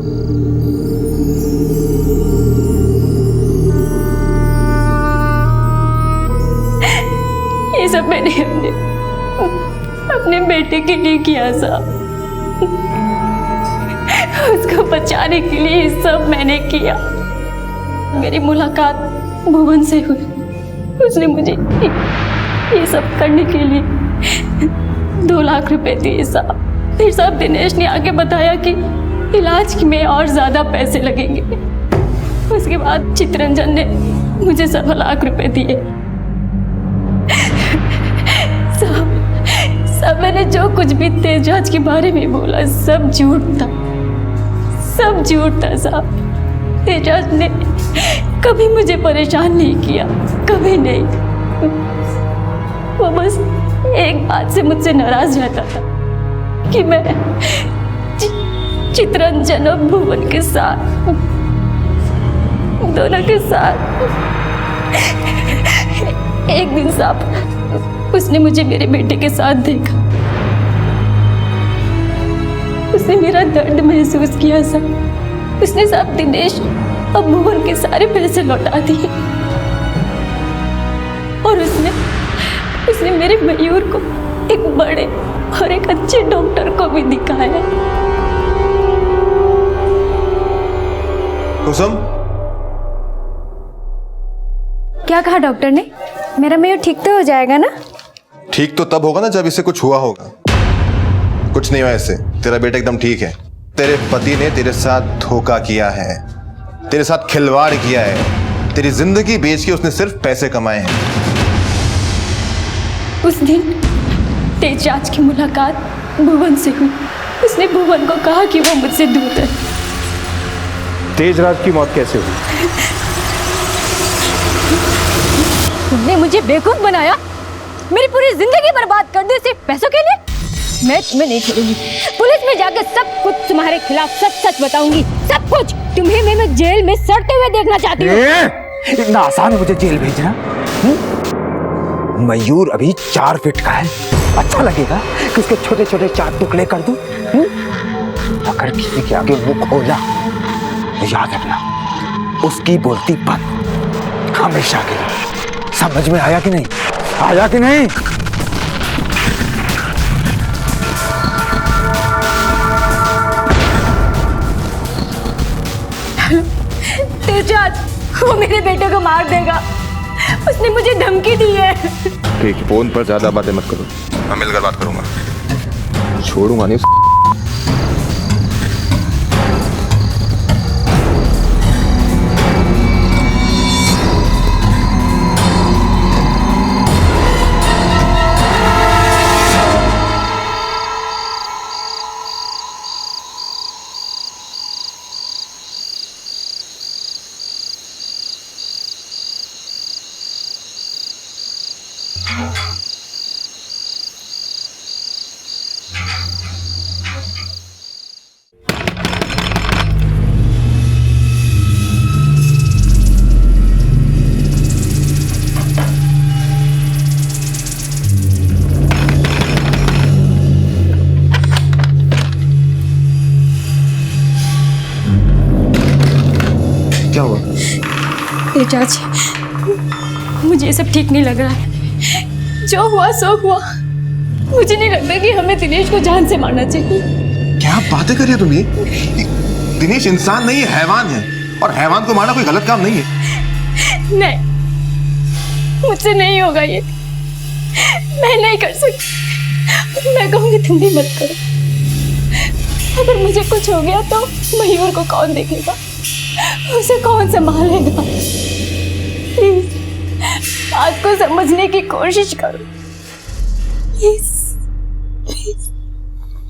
Speaker 9: ये सब मैंने अपने बेटे के लिए किया साहब, उसको बचाने के लिए ये सब मैंने किया। मेरी मुलाकात भुवन से हुई, उसने मुझे ये सब करने के लिए 2 लाख रुपए दिए साहब। फिर साहब दिनेश ने आके बताया कि इलाज में और ज्यादा पैसे लगेंगे। उसके बाद चितरंजन ने मुझे 7 लाख रुपए दिए। सब मैंने जो कुछ भी तेजराज के बारे में बोला सब झूठ था, सब झूठ था साहब। तेजराज ने कभी मुझे परेशान नहीं किया, कभी नहीं। वो बस एक बात से मुझसे नाराज रहता था कि मैं चित्रंजन और भुवन के साथ, दोनों के साथ। एक दिन साहब उसने मुझे मेरे बेटे के साथ देखा, उसने मेरा दर्द महसूस किया साहब। उसने साहब दिनेश और भुवन के सारे पैसे लौटा दिए और उसने मेरे मयूर को एक बड़े और एक अच्छे डॉक्टर को भी दिखाया।
Speaker 3: कुसुम,
Speaker 8: क्या कहा डॉक्टर ने? मेरा मयूर ठीक तो हो जाएगा ना?
Speaker 3: ठीक तो तब होगा ना जब इसे कुछ हुआ होगा। कुछ नहीं हुआ इससे, तेरा बेटा एकदम ठीक है। तेरे पति ने तेरे साथ धोखा किया है, तेरे साथ खिलवाड़ किया है, तेरी जिंदगी बेच के उसने सिर्फ पैसे कमाए हैं।
Speaker 9: उस दिन तेजराज की मुलाकात भुवन से हुई। उसने भुवन को कहा कि वो मुझसे दूर है।
Speaker 6: तेजराज की मौत कैसे हुई?
Speaker 8: तुमने मुझे बेवकूफ बनाया, मेरी पूरी जिंदगी बर्बाद कर दी सिर्फ पैसों के लिए। मैं तुम्हें नहीं छोड़ूंगी, पुलिस में जाकर सब कुछ तुम्हारे खिलाफ सच सच बताऊंगी, सब कुछ। तुम्हें मैं जेल में सड़ते हुए देखना चाहती हूँ।
Speaker 13: इतना आसान है मुझे जेल भेजना? मयूर अभी 4 फीट का है, अच्छा लगेगा कि उसके छोटे छोटे 4 टुकड़े कर दूं? अगर किसी के आगे मुंह खोला तो याद रखना, उसकी बोलती बंद, हमेशा के लिए। समझ में आया कि नहीं? आया कि नहीं?
Speaker 8: तेजराज वो मेरे बेटे को मार देगा, उसने मुझे धमकी दी है।
Speaker 3: ठीक, फोन पर ज्यादा बातें मत करो, मैं मिलकर बात करूंगा। छोड़ूंगा नहीं। क्या हुआ?
Speaker 9: तेजराज, मुझे ये सब ठीक नहीं लग रहा है। जो हुआ सो हुआ। मुझे नहीं लगता कि हमें दिनेश को जान से मारना चाहिए।
Speaker 3: क्या बातें कर रही हो तुम ये? दिनेश इंसान नहीं है, हैवान है, और हैवान को मारना कोई गलत काम नहीं है।
Speaker 9: नहीं, मुझसे नहीं होगा ये, मैं नहीं कर सकती। मैं कहूंगी तुम भी मत करो। अगर मुझे कुछ हो गया तो मयूर को कौन देखेगा, उसे कौन संभालेगा? प्लीज बात को समझने की कोशिश करो, प्लीज प्लीज।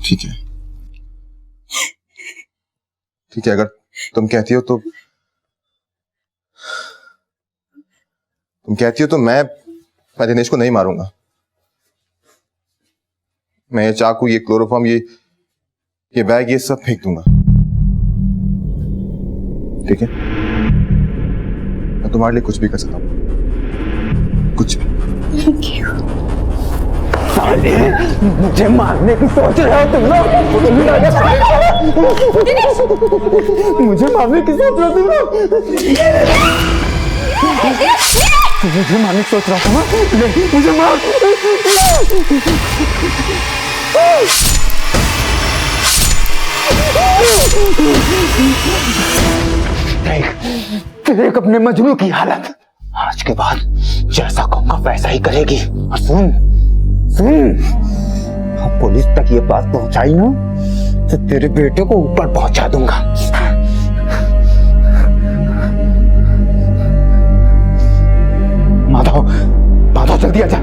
Speaker 3: ठीक है, ठीक है, अगर तुम कहती हो तो मैं दिनेश को नहीं मारूंगा। मैं ये चाकू, ये क्लोरोफॉर्म, ये बैग, ये सब फेंक दूंगा। ठीक है, मैं तुम्हारे लिए कुछ भी कर सकता हूँ, कुछ भी।
Speaker 13: साले, मुझे मारने की सोच रहे हो तुम लोग? मुझे मारने की सोच रहे हो तुम लोग? मुझे मारने की सोच रहा था ना? ले, मुझे मार। देख अपने मजनू की हालत। आज के बाद जैसा कहूंगा वैसा ही करेगी। और सुन, पुलिस तक ये बात पहुंचाई ना तो तेरे बेटे को ऊपर पहुंचा दूंगा। माधव, जल्दी आजा।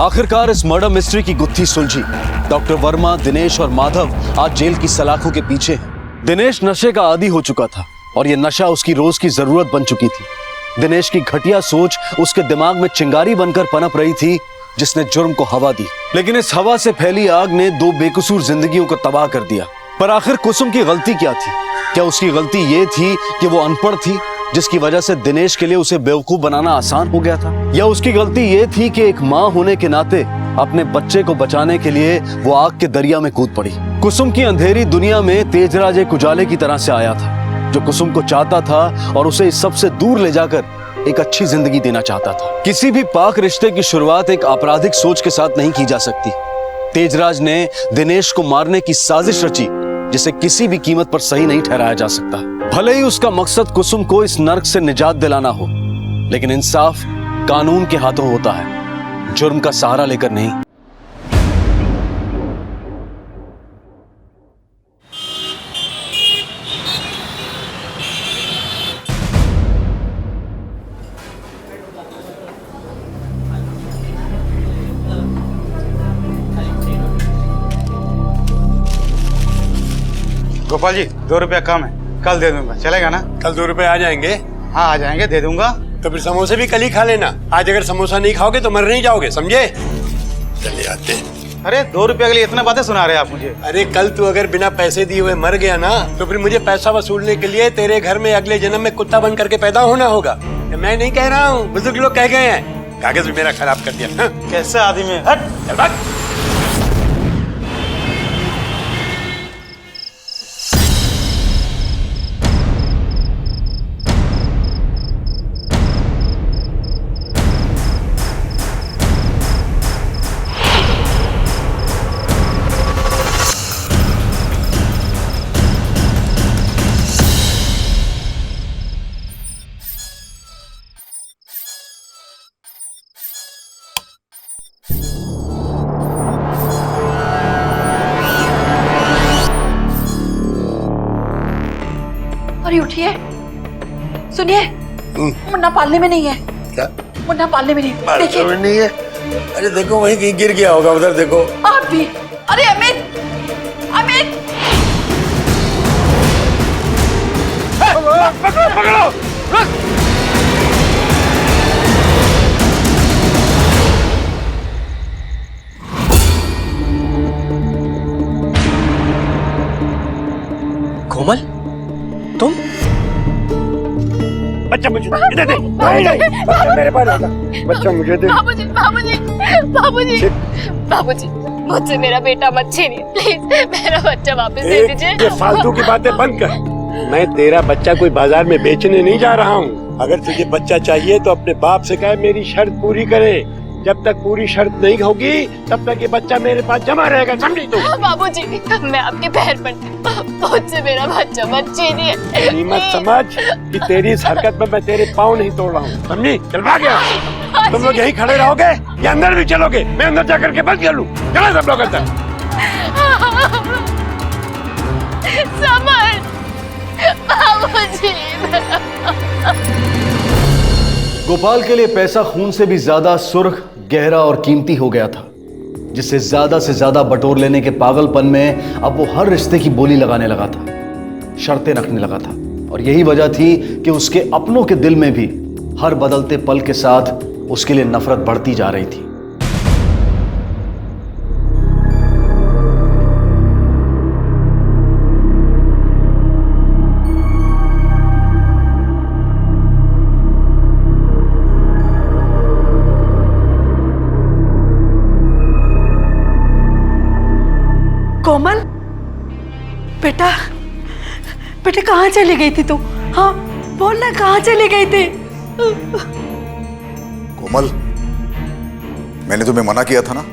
Speaker 5: आखिरकार इस मर्डर मिस्ट्री की गुत्थी सुलझी। डॉक्टर वर्मा, दिनेश और माधव आज जेल की सलाखों के पीछे हैं। दिनेश नशे का आदी हो चुका था और यह नशा उसकी रोज की जरूरत बन चुकी थी। दिनेश की घटिया सोच उसके दिमाग में चिंगारी बनकर पनप रही थी, जिसने जुर्म को हवा दी। लेकिन इस हवा से फैली आग ने दो बेकसूर जिंदगियों को तबाह कर दिया। पर आखिर कुसुम की गलती क्या थी? क्या उसकी गलती ये थी कि वो अनपढ़ थी, जिसकी वजह से दिनेश के लिए उसे बेवकूफ बनाना आसान हो गया था? या उसकी गलती ये थी कि एक माँ होने के नाते अपने बच्चे को बचाने के लिए वो आग के दरिया में कूद पड़ी? कुसुम की अंधेरी दुनिया में तेजराज एक उजाले की तरह से आया था, जो कुसुम को चाहता था और उसे इस सबसे दूर ले जाकर एक अच्छी जिंदगी देना चाहता था। किसी भी पाक रिश्ते की शुरुआत एक आपराधिक सोच के साथ नहीं की जा सकती। तेजराज ने दिनेश को मारने की साजिश रची, जिसे किसी भी कीमत पर सही नहीं ठहराया जा सकता। भले ही उसका मकसद कुसुम को इस नर्क से निजात दिलाना हो, लेकिन इंसाफ कानून के हाथों होता है, जुर्म का सहारा लेकर नहीं।
Speaker 15: गोपाल जी 2 रुपया कम है, कल दे दूंगा, चलेगा ना?
Speaker 16: कल 2 रुपए आ जाएंगे?
Speaker 15: हाँ आ जाएंगे, दे दूंगा।
Speaker 16: तो फिर समोसे भी कल ही खा लेना। आज अगर समोसा नहीं खाओगे तो मर नहीं जाओगे, समझे? चले आते।
Speaker 15: अरे 2 रुपया के लिए इतना बातें सुना रहे हैं आप मुझे?
Speaker 16: अरे कल तू अगर बिना पैसे दिए हुए मर गया ना, तो फिर मुझे पैसा वसूलने के लिए तेरे घर में अगले जन्म में कुत्ता बन करके पैदा होना होगा। मैं नहीं कह रहा हूँ, बुजुर्ग लोग कह गए हैं। कागज भी मेरा खराब कर दिया। हाँ?
Speaker 15: कैसे आदमी है? हट
Speaker 16: चल भाग।
Speaker 17: अरे उठिए, सुनिए, मुन्ना पालने में नहीं है।
Speaker 16: क्या?
Speaker 17: मुन्ना पालने में नहीं, देखिए।
Speaker 16: पालने में नहीं है? अरे देखो वहीं कहीं गिर गया होगा, उधर देखो।
Speaker 17: आप भी। अरे अमित, अमित।
Speaker 16: पकड़ो पकड़ो।
Speaker 1: कोमल, तुम?
Speaker 16: बच्चा मुझे दे दे। नहीं नहीं, बच्चा मेरे पास होगा। बच्चा मुझे दे।
Speaker 9: बाबूजी, बाबूजी, बाबूजी, बाबूजी, मुझसे मेरा बेटा मत छीनिए, प्लीज मेरा बच्चा वापस दे दीजिए।
Speaker 16: ये फालतू की बातें बंद कर। मैं तेरा बच्चा कोई बाजार में बेचने नहीं जा रहा हूँ। अगर तुझे बच्चा चाहिए तो अपने बाप से कहे मेरी शर्त पूरी करे। जब तक पूरी शर्त नहीं होगी तब तक ये बच्चा मेरे पास जमा रहेगा, समझी तू?
Speaker 9: बाबूजी, मैं आपके पैर पड़ती हूँ, मुझसे मेरा बच्चा मत छीनिए।
Speaker 16: मत समझ कि तेरी इस हरकत में मैं तेरे पाँव नहीं तोड़ रहा हूँ, समझी? चल भाग यहाँ। तुम लोग यहीं खड़े रहोगे या अंदर भी चलोगे? मैं अंदर जाकर के बंद कर लूँ। चलो सब लोग अंदर।
Speaker 9: समझ बाबूजी।
Speaker 5: गोपाल के लिए पैसा खून से भी ज्यादा सुर्ख, गहरा और कीमती हो गया था, जिससे ज्यादा से ज्यादा बटोर लेने के पागलपन में अब वो हर रिश्ते की बोली लगाने लगा था, शर्तें रखने लगा था। और यही वजह थी कि उसके अपनों के दिल में भी हर बदलते पल के साथ उसके लिए नफरत बढ़ती जा रही थी।
Speaker 17: कोमल, बेटा, बेटा कहाँ चली गई थी तू? हाँ बोलना, कहाँ चली गई थी?
Speaker 18: कोमल, मैंने तुम्हें मना किया था ना,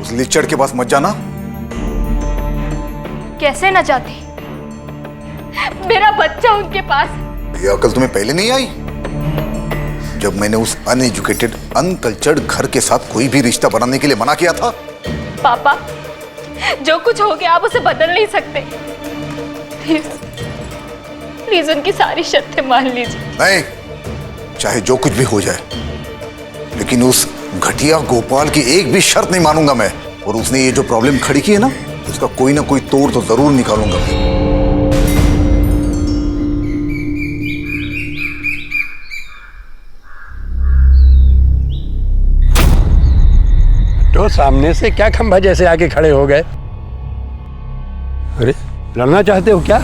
Speaker 18: उस लिचड़ के पास मत जाना।
Speaker 9: कैसे न जाती, मेरा बच्चा उनके पास।
Speaker 18: ये अकल तुम्हें पहले नहीं आई? जब मैंने उस अनएजुकेटेड, अनकल्चर्ड घर के साथ कोई भी रिश्ता बनाने के लिए मना किया था?
Speaker 9: पापा, जो कुछ हो गया आप उसे बदल नहीं सकते। प्लीज, प्लीज उनकी सारी शर्तें मान लीजिए।
Speaker 18: नहीं, चाहे जो कुछ भी हो जाए, लेकिन उस घटिया गोपाल की एक भी शर्त नहीं मानूंगा मैं। और उसने ये जो प्रॉब्लम खड़ी की है ना, उसका कोई ना कोई तोड़ तो जरूर निकालूंगा मैं।
Speaker 16: तो सामने से क्या खंभा जैसे आके खड़े हो गए? अरे लड़ना चाहते हो क्या?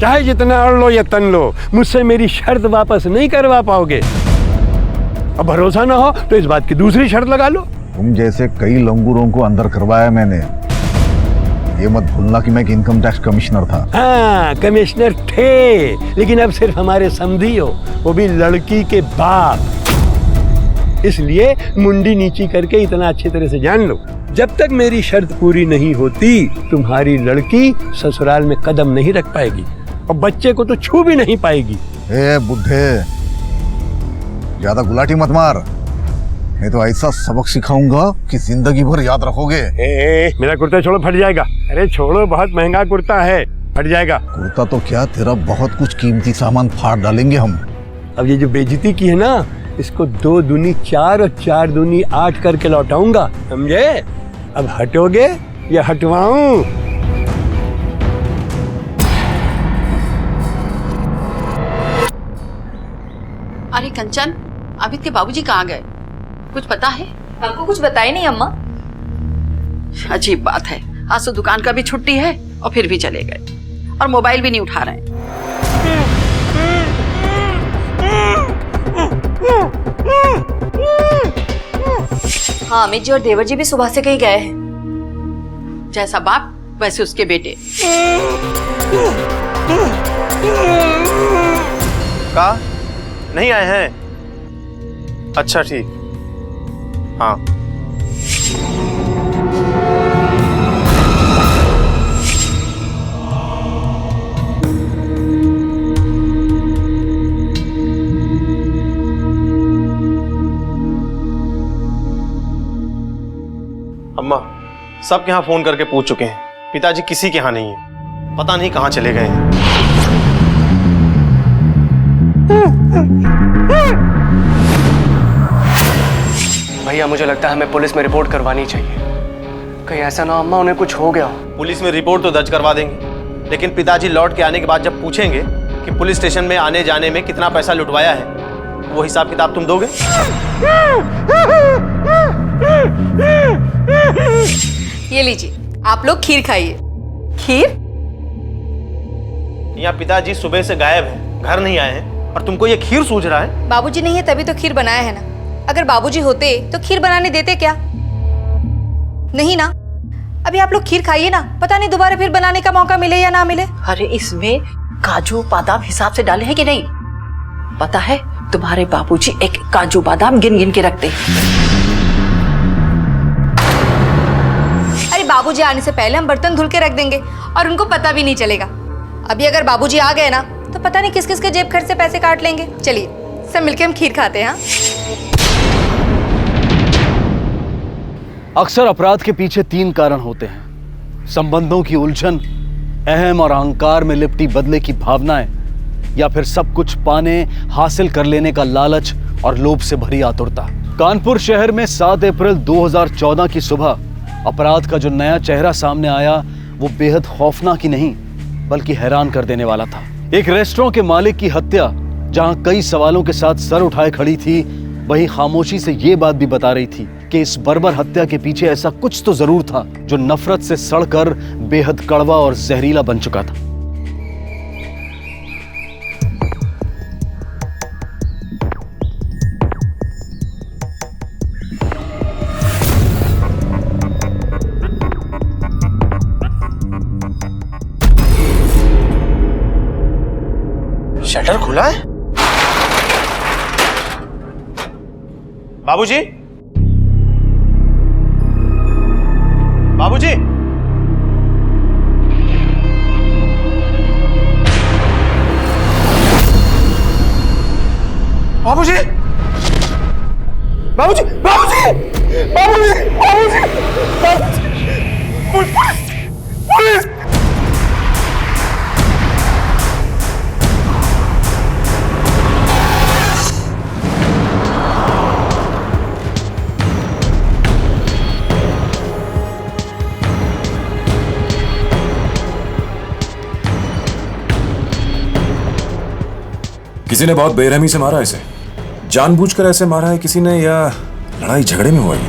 Speaker 16: चाहे जितना अड़ लो या तन लो, मुझसे मेरी शर्त वापस नहीं करवा पाओगे। अब भरोसा ना हो तो इस बात की दूसरी शर्त लगा लो।
Speaker 18: तुम जैसे कई लंगूरों को अंदर करवाया मैंने, ये मत भूलना कि मैं एक इनकम टैक्स कमिश्नर था।
Speaker 16: हाँ, कमिश्नर थे, लेकिन अब सिर्फ हमारे समधी हो, वो भी लड़की के बाप। इसलिए मुंडी नीची करके इतना अच्छी तरह से जान लो, जब तक मेरी शर्त पूरी नहीं होती तुम्हारी लड़की ससुराल में कदम नहीं रख पाएगी और बच्चे को तो छू भी नहीं पाएगी।
Speaker 18: ए बुड्ढे, ज्यादा गुलाटी मत मार, मैं तो ऐसा सबक सिखाऊंगा कि जिंदगी भर याद रखोगे।
Speaker 16: मेरा कुर्ता छोड़ो, फट जाएगा। अरे छोड़ो, बहुत महंगा कुर्ता है, फट जाएगा।
Speaker 18: कुर्ता तो क्या, तेरा बहुत कुछ कीमती सामान फाड़ डालेंगे हम।
Speaker 16: अब ये जो बेइज्जती की है ना, इसको 2 दूनी 4 और 4 दूनी 8 करके लौटाऊंगा, समझे? अब हटोगे या हटवाऊं?
Speaker 17: अरे कंचन, अमित के बाबूजी कहाँ गए? कुछ पता है?
Speaker 9: हमको कुछ बताया नहीं अम्मा।
Speaker 17: अजीब बात है, आज तो दुकान का भी छुट्टी है और फिर भी चले गए और मोबाइल भी नहीं उठा रहे।
Speaker 9: हाँ, अमित जी और देवर जी भी सुबह से कहीं गए हैं।
Speaker 17: जैसा बाप वैसे उसके बेटे।
Speaker 3: का नहीं आए हैं? अच्छा ठीक, हाँ। अम्मा, सबके यहाँ फोन करके पूछ चुके हैं, पिताजी किसी के यहाँ नहीं है, पता नहीं कहाँ चले गए हैं।
Speaker 19: भैया, मुझे लगता है हमें पुलिस में रिपोर्ट करवानी चाहिए। कहीं ऐसा ना अम्मा उन्हें कुछ हो गया।
Speaker 3: पुलिस में रिपोर्ट तो दर्ज करवा देंगे, लेकिन पिताजी लौट के आने के बाद जब पूछेंगे कि पुलिस स्टेशन में आने जाने में कितना पैसा लुटवाया है, वो हिसाब किताब तुम दोगे?
Speaker 9: ये लीजिए, आप लोग खीर खाइए। खीर?
Speaker 3: यहाँ पिताजी सुबह से गायब हैं, घर नहीं आए हैं और तुमको ये खीर सूझ रहा है?
Speaker 9: बाबूजी नहीं है तभी तो खीर बनाया है ना। अगर बाबूजी होते तो खीर बनाने देते क्या? नहीं ना। अभी आप लोग खीर खाइए ना, पता नहीं दोबारा फिर बनाने का मौका मिले या ना मिले।
Speaker 17: अरे इसमें काजू बादाम हिसाब से डाले हैं कि नहीं? पता है तुम्हारे बाबूजी एक काजू बादाम गिन गिन के रखते हैं।
Speaker 9: अरे बाबूजी आने से पहले हम बर्तन धुल के रख देंगे और उनको पता भी नहीं चलेगा। अभी अगर बाबूजी आ गए ना तो पता नहीं किस किस के जेब खर्च से पैसे काट लेंगे। चलिए सब मिलके हम खीर खाते हैं।
Speaker 5: अक्सर अपराध के पीछे 3 कारण होते हैं: संबंधों की उलझन, अहम और अहंकार में लिपटी बदले की भावनाएं, या फिर सब कुछ पाने, हासिल कर लेने का लालच और लोभ से भरी आतुरता। कानपुर शहर में 7 अप्रैल 2014 की सुबह अपराध का जो नया चेहरा सामने आया वो बेहद खौफनाक ही नहीं बल्कि हैरान कर देने वाला था। एक रेस्टोरेंट के मालिक की हत्या जहां कई सवालों के साथ सर उठाए खड़ी थी, वही खामोशी से ये बात भी बता रही थी कि इस बर्बर हत्या के पीछे ऐसा कुछ तो जरूर था जो नफरत से सड़कर बेहद कड़वा और जहरीला बन चुका था।
Speaker 3: शटर खुला है? बाबूजी, बाबूजी, बाबूजी, बाबूजी, बाबूजी, बाबूजी, बाबूजी, पुलिस!
Speaker 20: किसी ने बहुत बेरहमी से मारा इसे, जानबूझकर ऐसे मारा है किसी ने या लड़ाई झगड़े में हुआ है?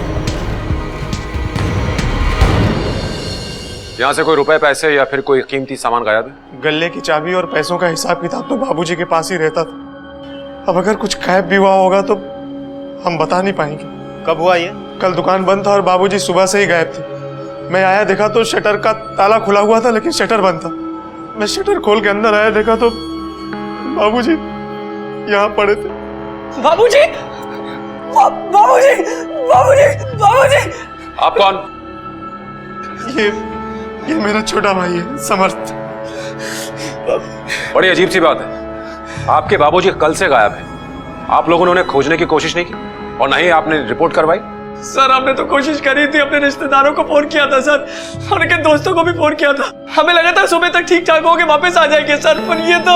Speaker 21: यहाँ से कोई रुपए पैसे या फिर कोई कीमती सामान गायब है?
Speaker 14: गले की चाबी और पैसों का हिसाब किताब तो बाबूजी के पास ही रहता था। अब अगर कुछ गायब भी हुआ होगा तो हम बता नहीं पाएंगे।
Speaker 15: कब हुआ ये?
Speaker 14: कल दुकान बंद था और बाबूजी सुबह से ही गायब थे। मैं आया देखा तो शटर का ताला खुला हुआ था लेकिन शटर बंद था। मैं शटर खोल के अंदर आया देखा तो बाबूजी यहाँ पड़े थे।
Speaker 15: बाबूजी, बाबूजी, बाबूजी, बाबूजी।
Speaker 21: आप कौन?
Speaker 14: ये मेरा छोटा भाई है, समर्थ।
Speaker 21: बड़ी अजीब सी बात है, आपके बाबूजी कल से गायब है। आप लोगों ने उन्हें खोजने की कोशिश नहीं की और ना ही आपने रिपोर्ट करवाई?
Speaker 15: सर हमने तो कोशिश करी थी, अपने रिश्तेदारों को फोन किया था सर, और उनके दोस्तों को भी फोन किया था। हमें लगा था सुबह तक ठीक ठाक होके वापस आ जाएंगे सर, पर ये तो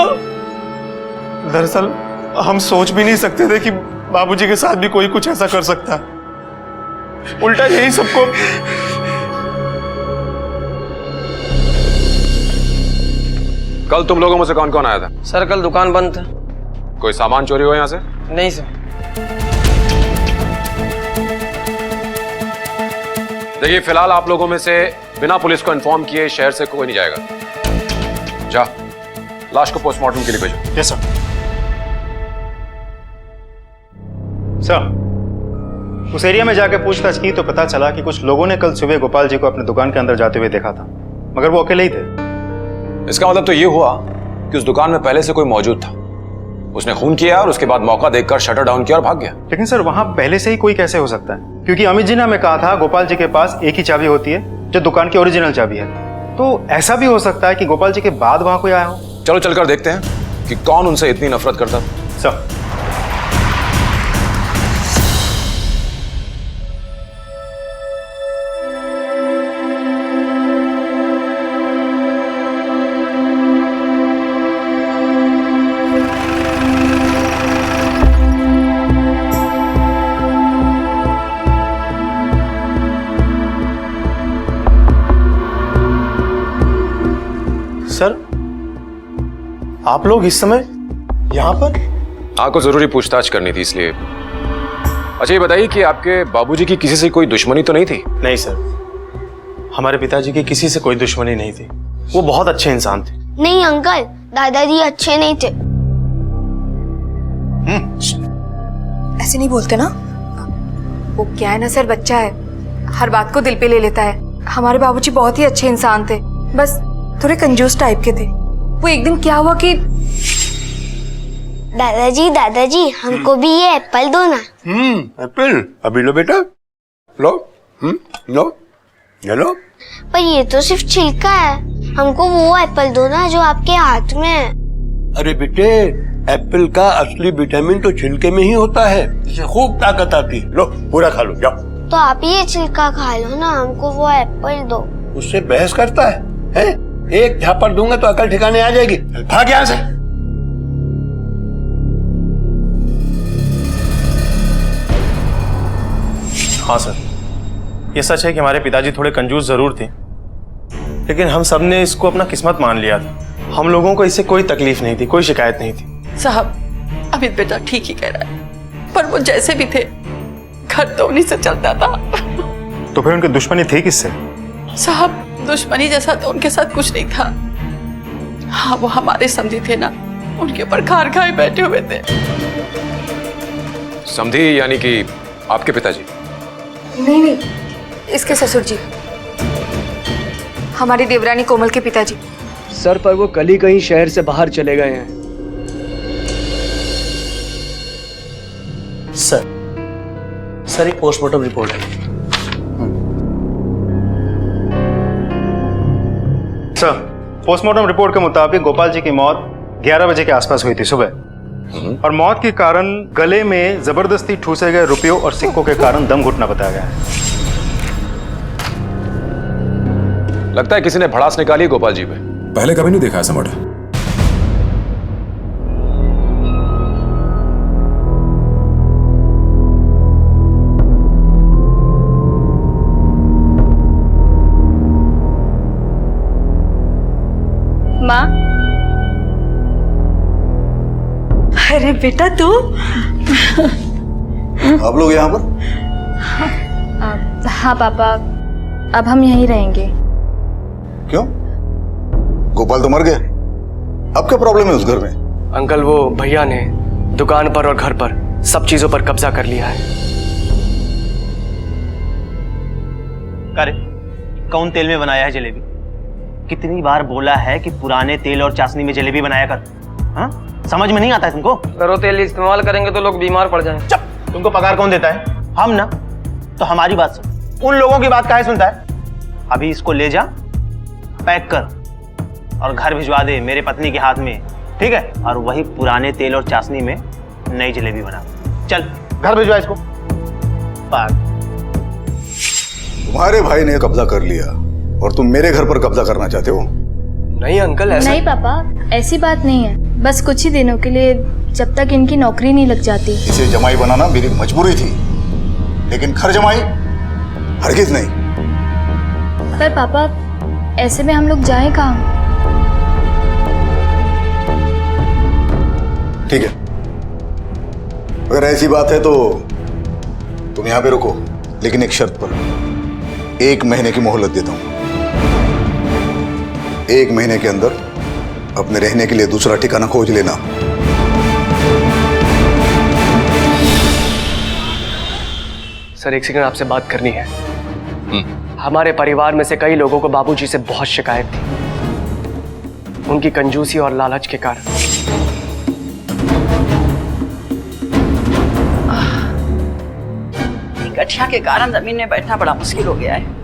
Speaker 14: दरअसल हम सोच भी नहीं सकते थे कि बाबूजी के साथ भी कोई कुछ ऐसा कर सकता है। उल्टा यही सबको
Speaker 21: कल तुम लोगों में से कौन कौन आया था?
Speaker 19: सर कल दुकान बंद था।
Speaker 21: कोई सामान चोरी हुआ यहाँ से?
Speaker 19: नहीं सर।
Speaker 21: देखिए फिलहाल आप लोगों में से बिना पुलिस को इन्फॉर्म किए शहर से कोई नहीं जाएगा। जा लाश को पोस्टमार्टम के लिए भेजो।
Speaker 14: Yes sir.
Speaker 22: सर उस एरिया में जाकर पूछताछ की तो पता चला कि कुछ लोगों ने कल सुबह गोपाल जी को अपने दुकान के अंदर जाते हुए देखा था, मगर वो अकेले ही थे।
Speaker 21: इसका मतलब तो ये हुआ कि उस दुकान में पहले से कोई मौजूद था। उसने खून किया और उसके बाद मौका देखकर शटर डाउन किया और भाग गया।
Speaker 22: लेकिन सर वहां पहले से ही कोई कैसे हो सकता है, क्योंकि अमित जी ने हमें कहा था गोपाल जी के पास एक ही चाबी होती है जो दुकान की ओरिजिनल चाबी है। तो ऐसा भी हो सकता है कि गोपाल जी के बाद वहां कोई आया हो।
Speaker 21: चलो चलकर देखते हैं कि कौन उनसे इतनी नफरत करता था।
Speaker 22: सर
Speaker 14: सर आप लोग इस समय यहाँ पर?
Speaker 21: आपको जरूरी पूछताछ करनी थी इसलिए। अच्छा ये बताइए कि आपके बाबूजी की किसी से कोई दुश्मनी तो नहीं थी?
Speaker 14: नहीं सर, हमारे पिताजी की किसी से कोई दुश्मनी नहीं थी। वो बहुत अच्छे इंसान थे।
Speaker 23: नहीं अंकल, दादाजी अच्छे नहीं थे।
Speaker 17: ऐसे नहीं बोलते ना। वो क्या है ना सर, बच्चा है, हर बात को दिल पे ले लेता है। हमारे बाबूजी बहुत ही अच्छे इंसान थे, बस थोड़े कंजूस टाइप के थे। वो एक दिन क्या हुआ कि
Speaker 23: दादाजी हमको भी ये एप्पल दो ना।
Speaker 16: एप्पल अभी लो बेटा, लो लो ये लो।
Speaker 23: पर ये तो सिर्फ छिलका है, हमको वो एप्पल दो ना जो आपके हाथ में है।
Speaker 16: अरे बेटे एप्पल का असली विटामिन तो छिलके में ही होता है, इससे खूब ताकत आती है। लो पूरा खा लो जाओ।
Speaker 23: तो आप ये छिलका खा लो ना, हमको वो एप्पल दो।
Speaker 16: उससे बहस करता है? एक झापड़ दूंगा तो अकल ठिकाने आ जाएगी। भाग यहाँ से।
Speaker 14: हाँ सर, ये सच है कि हमारे पिताजी थोड़े कंजूस जरूर थे, लेकिन हम सब ने इसको अपना किस्मत मान लिया था। हम लोगों को इससे कोई तकलीफ नहीं थी, कोई शिकायत नहीं थी।
Speaker 17: साहब अमित बेटा ठीक ही कह रहा है, पर वो जैसे भी थे घर तो उन्हीं से चलता था।
Speaker 22: तो फिर उनकी दुश्मनी थी किससे?
Speaker 17: साहब दुश्मनी जैसा तो उनके साथ कुछ नहीं था। हाँ वो हमारे समझी थे ना, उनके ऊपर खार खाए बैठे हुए थे।
Speaker 21: समधी यानी कि आपके पिताजी?
Speaker 17: नहीं, इसके ससुर जी, हमारी देवरानी कोमल के पिताजी।
Speaker 19: सर पर वो कल ही कहीं शहर से बाहर चले गए हैं।
Speaker 10: सर एक पोस्टमार्टम रिपोर्ट है।
Speaker 22: सर पोस्टमार्टम रिपोर्ट के मुताबिक गोपाल जी की मौत 11 बजे के आसपास हुई थी सुबह, और मौत के कारण गले में जबरदस्ती ठूसे गए रुपयों और सिक्कों के कारण दम घुटना बताया गया है।
Speaker 21: लगता है किसी ने भड़ास निकाली गोपाल जी पे।
Speaker 20: पहले कभी नहीं देखा ऐसा मर्डर।
Speaker 8: माँ,
Speaker 2: अरे बेटा तू
Speaker 18: आप लोग यहाँ पर?
Speaker 9: हाँ पापा, अब हम यहीं रहेंगे।
Speaker 18: क्यों? गोपाल तो मर गया, अब क्या प्रॉब्लम है उस घर में?
Speaker 19: अंकल वो भैया ने दुकान पर और घर पर सब चीजों पर कब्जा कर लिया है।
Speaker 7: करे कौन तेल में बनाया है जलेबी? कितनी बार बोला है कि पुराने तेल और चाशनी में जलेबी बनाया कर? हाँ? समझ में नहीं आता है तुमको?
Speaker 19: करो तेल इस्तेमाल करेंगे तो लोग बीमार पड़ जाएं।
Speaker 7: चुप! तुमको पगार कौन देता है? हम ना। तो हमारी बात सुन, उन लोगों की बात काहे सुनता है? अभी इसको ले जा, पैक कर और घर भिजवा दे मेरे पत्नी के हाथ में, ठीक है? और वही पुराने तेल और चाशनी में नई जलेबी बना। चल घर भिजवा इसको।
Speaker 18: तुम्हारे भाई ने कब्जा कर लिया और तुम मेरे घर पर कब्जा करना चाहते हो?
Speaker 19: नहीं अंकल, ऐसा
Speaker 9: नहीं पापा, ऐसी बात नहीं है। बस कुछ ही दिनों के लिए, जब तक इनकी नौकरी नहीं लग जाती।
Speaker 18: इसे जमाई बनाना मेरी मजबूरी थी, लेकिन घर जमाई हरगिज नहीं।
Speaker 9: पर पापा ऐसे में हम लोग जाएं कहाँ?
Speaker 18: ठीक है, अगर ऐसी बात है तो तुम यहां पे रुको, लेकिन एक शर्त पर। 1 महीने की मोहलत देता हूं। 1 महीने के अंदर अपने रहने के लिए दूसरा ठिकाना खोज लेना।
Speaker 19: सर एक सेकंड, आपसे बात करनी है। हमारे परिवार में से कई लोगों को बाबूजी से बहुत शिकायत थी, उनकी कंजूसी और लालच के कारण।
Speaker 2: गठिया के कारण जमीन में बैठना बड़ा मुश्किल हो गया है।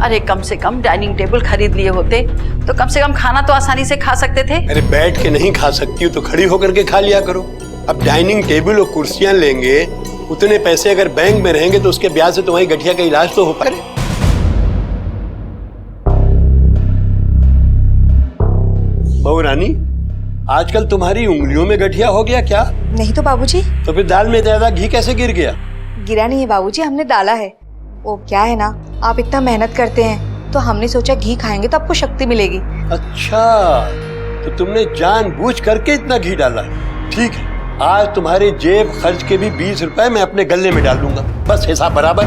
Speaker 2: अरे कम से कम डाइनिंग टेबल खरीद लिए होते तो कम से कम खाना तो आसानी से खा सकते थे।
Speaker 16: अरे बैठ के नहीं खा सकती हो तो खड़ी होकर के खा लिया करो। अब डाइनिंग टेबल और कुर्सियां लेंगे, उतने पैसे अगर बैंक में रहेंगे तो उसके ब्याज से तुम्हारी गठिया का इलाज तो हो पाए। बहू रानी, आजकल तुम्हारी उंगलियों में गठिया हो गया क्या?
Speaker 17: नहीं तो बाबूजी।
Speaker 16: तो फिर दाल में ज्यादा घी कैसे गिर गया?
Speaker 17: गिरा नहीं है बाबूजी, हमने डाला है। वो क्या है ना, आप इतना मेहनत करते हैं तो हमने सोचा घी खाएंगे तो आपको शक्ति मिलेगी।
Speaker 16: अच्छा, तो तुमने जानबूझ करके इतना घी डाला। ठीक है, आज तुम्हारे जेब खर्च के भी 20 रुपए मैं अपने गले में डाल दूंगा, बस हिसाब बराबर।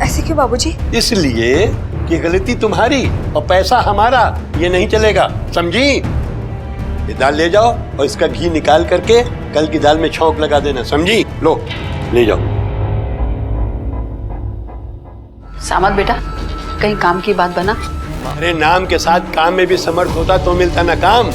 Speaker 17: ऐसे क्यों बाबूजी?
Speaker 16: इसलिए कि गलती तुम्हारी और पैसा हमारा, ये नहीं चलेगा, समझी? ये दाल ले जाओ और इसका घी निकाल करके कल की दाल में छौंक लगा देना, समझी? लो ले जाओ।
Speaker 2: सामत बेटा, कहीं काम की बात बना?
Speaker 16: अरे नाम के साथ काम में भी समर्थ होता तो मिलता ना काम।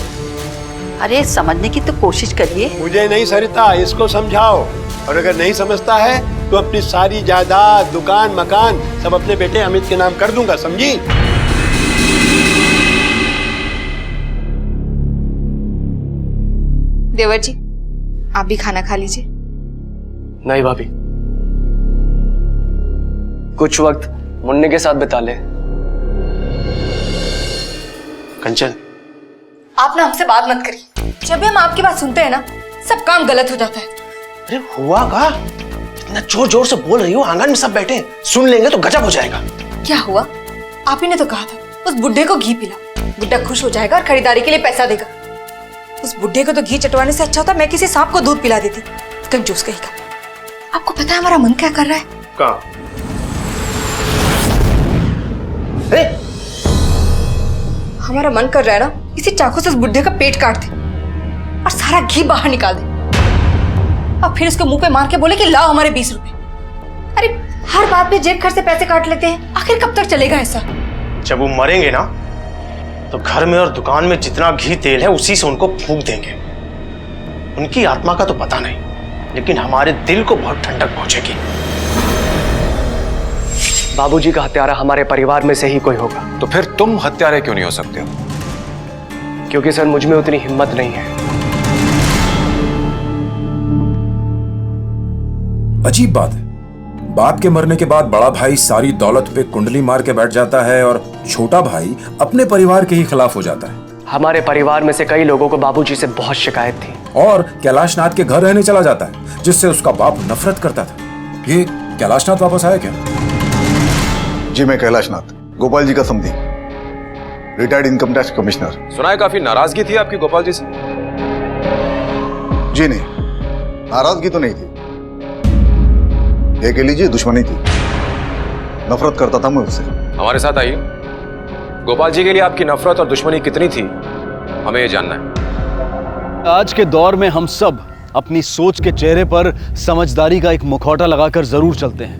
Speaker 2: अरे समझने की तो कोशिश करिए।
Speaker 16: मुझे नहीं सरिता, इसको समझाओ, और अगर नहीं समझता है तो अपनी सारी जायदाद, दुकान, मकान सब अपने बेटे अमित के नाम कर दूंगा, समझी?
Speaker 17: देवर जी, आप भी खाना खा लीजिए।
Speaker 19: नहीं भाभी, कुछ वक्त मुन्ने के साथ बिता ले।
Speaker 16: कंचन,
Speaker 17: आप ना हमसे बात मत करिए। जब भी हम आपकी बात सुनते हैं ना, सब काम गलत हो जाता है।
Speaker 1: अरे हुआ का? इतना जोर जोर से बोल रही हो, आंगन में सब बैठे, सुन लेंगे तो गजब हो जाएगा।
Speaker 17: क्या हुआ? आप ही ने तो कहा था उस बुड्ढे को घी पिला, बुड्ढा खुश हो जाएगा और खरीदारी के लिए पैसा देगा। उस बुड्ढे को तो घी चटवाने से अच्छा होता मैं किसी सांप को दूध पिला देती। कंजूस कहीं का। आपको पता है हमारा मन क्या कर रहा है?
Speaker 16: कहाँ?
Speaker 17: हमारा मन कर रहा है ना, इसी चाकू से उस बुड्ढे का पेट काट दे और सारा घी बाहर निकाल दे, और फिर उसके मुंह पे मार के बोले कि लाओ हमारे 20 रुपए। अरे हर बात पे जेब खर्च से पैसे काट लेते हैं, आखिर कब तक चलेगा ऐसा?
Speaker 7: जब वो मरेंगे ना तो घर में और दुकान में जितना घी तेल है उसी से उनको फूंक देंगे। उनकी आत्मा का तो पता नहीं, लेकिन हमारे दिल को बहुत ठंडक पहुंचेगी।
Speaker 19: बाबूजी का हत्यारा हमारे परिवार में से ही कोई होगा।
Speaker 21: तो फिर तुम हत्यारे क्यों नहीं हो सकते हो?
Speaker 19: क्योंकि सर मुझ में उतनी हिम्मत नहीं है।
Speaker 20: अजीब बात है, बाप के मरने के बाद बड़ा भाई सारी दौलत पे कुंडली मार के बैठ जाता है और छोटा भाई अपने परिवार के ही खिलाफ हो जाता है।
Speaker 19: हमारे परिवार में से कई लोगों को बाबूजी से बहुत शिकायत थी।
Speaker 20: और कैलाशनाथ के घर रहने चला जाता है, जिससे उसका बाप नफरत करता था। ये कैलाशनाथ वापस आया क्या?
Speaker 18: जी मैं कैलाशनाथ, गोपाल जी का समधी, रिटायर्ड इनकम टैक्स कमिश्नर।
Speaker 21: सुना है काफी नाराजगी थी आपकी गोपाल जी से।
Speaker 18: जी नहीं, नाराजगी तो नहीं थी, ये कह लीजिए दुश्मनी थी। नफरत करता था मैं उससे।
Speaker 21: हमारे साथ आइए। गोपाल जी के लिए आपकी नफरत और दुश्मनी कितनी थी, हमें ये जानना है।
Speaker 5: आज के दौर में हम सब अपनी सोच के चेहरे पर समझदारी का एक मुखौटा लगाकर जरूर चलते हैं,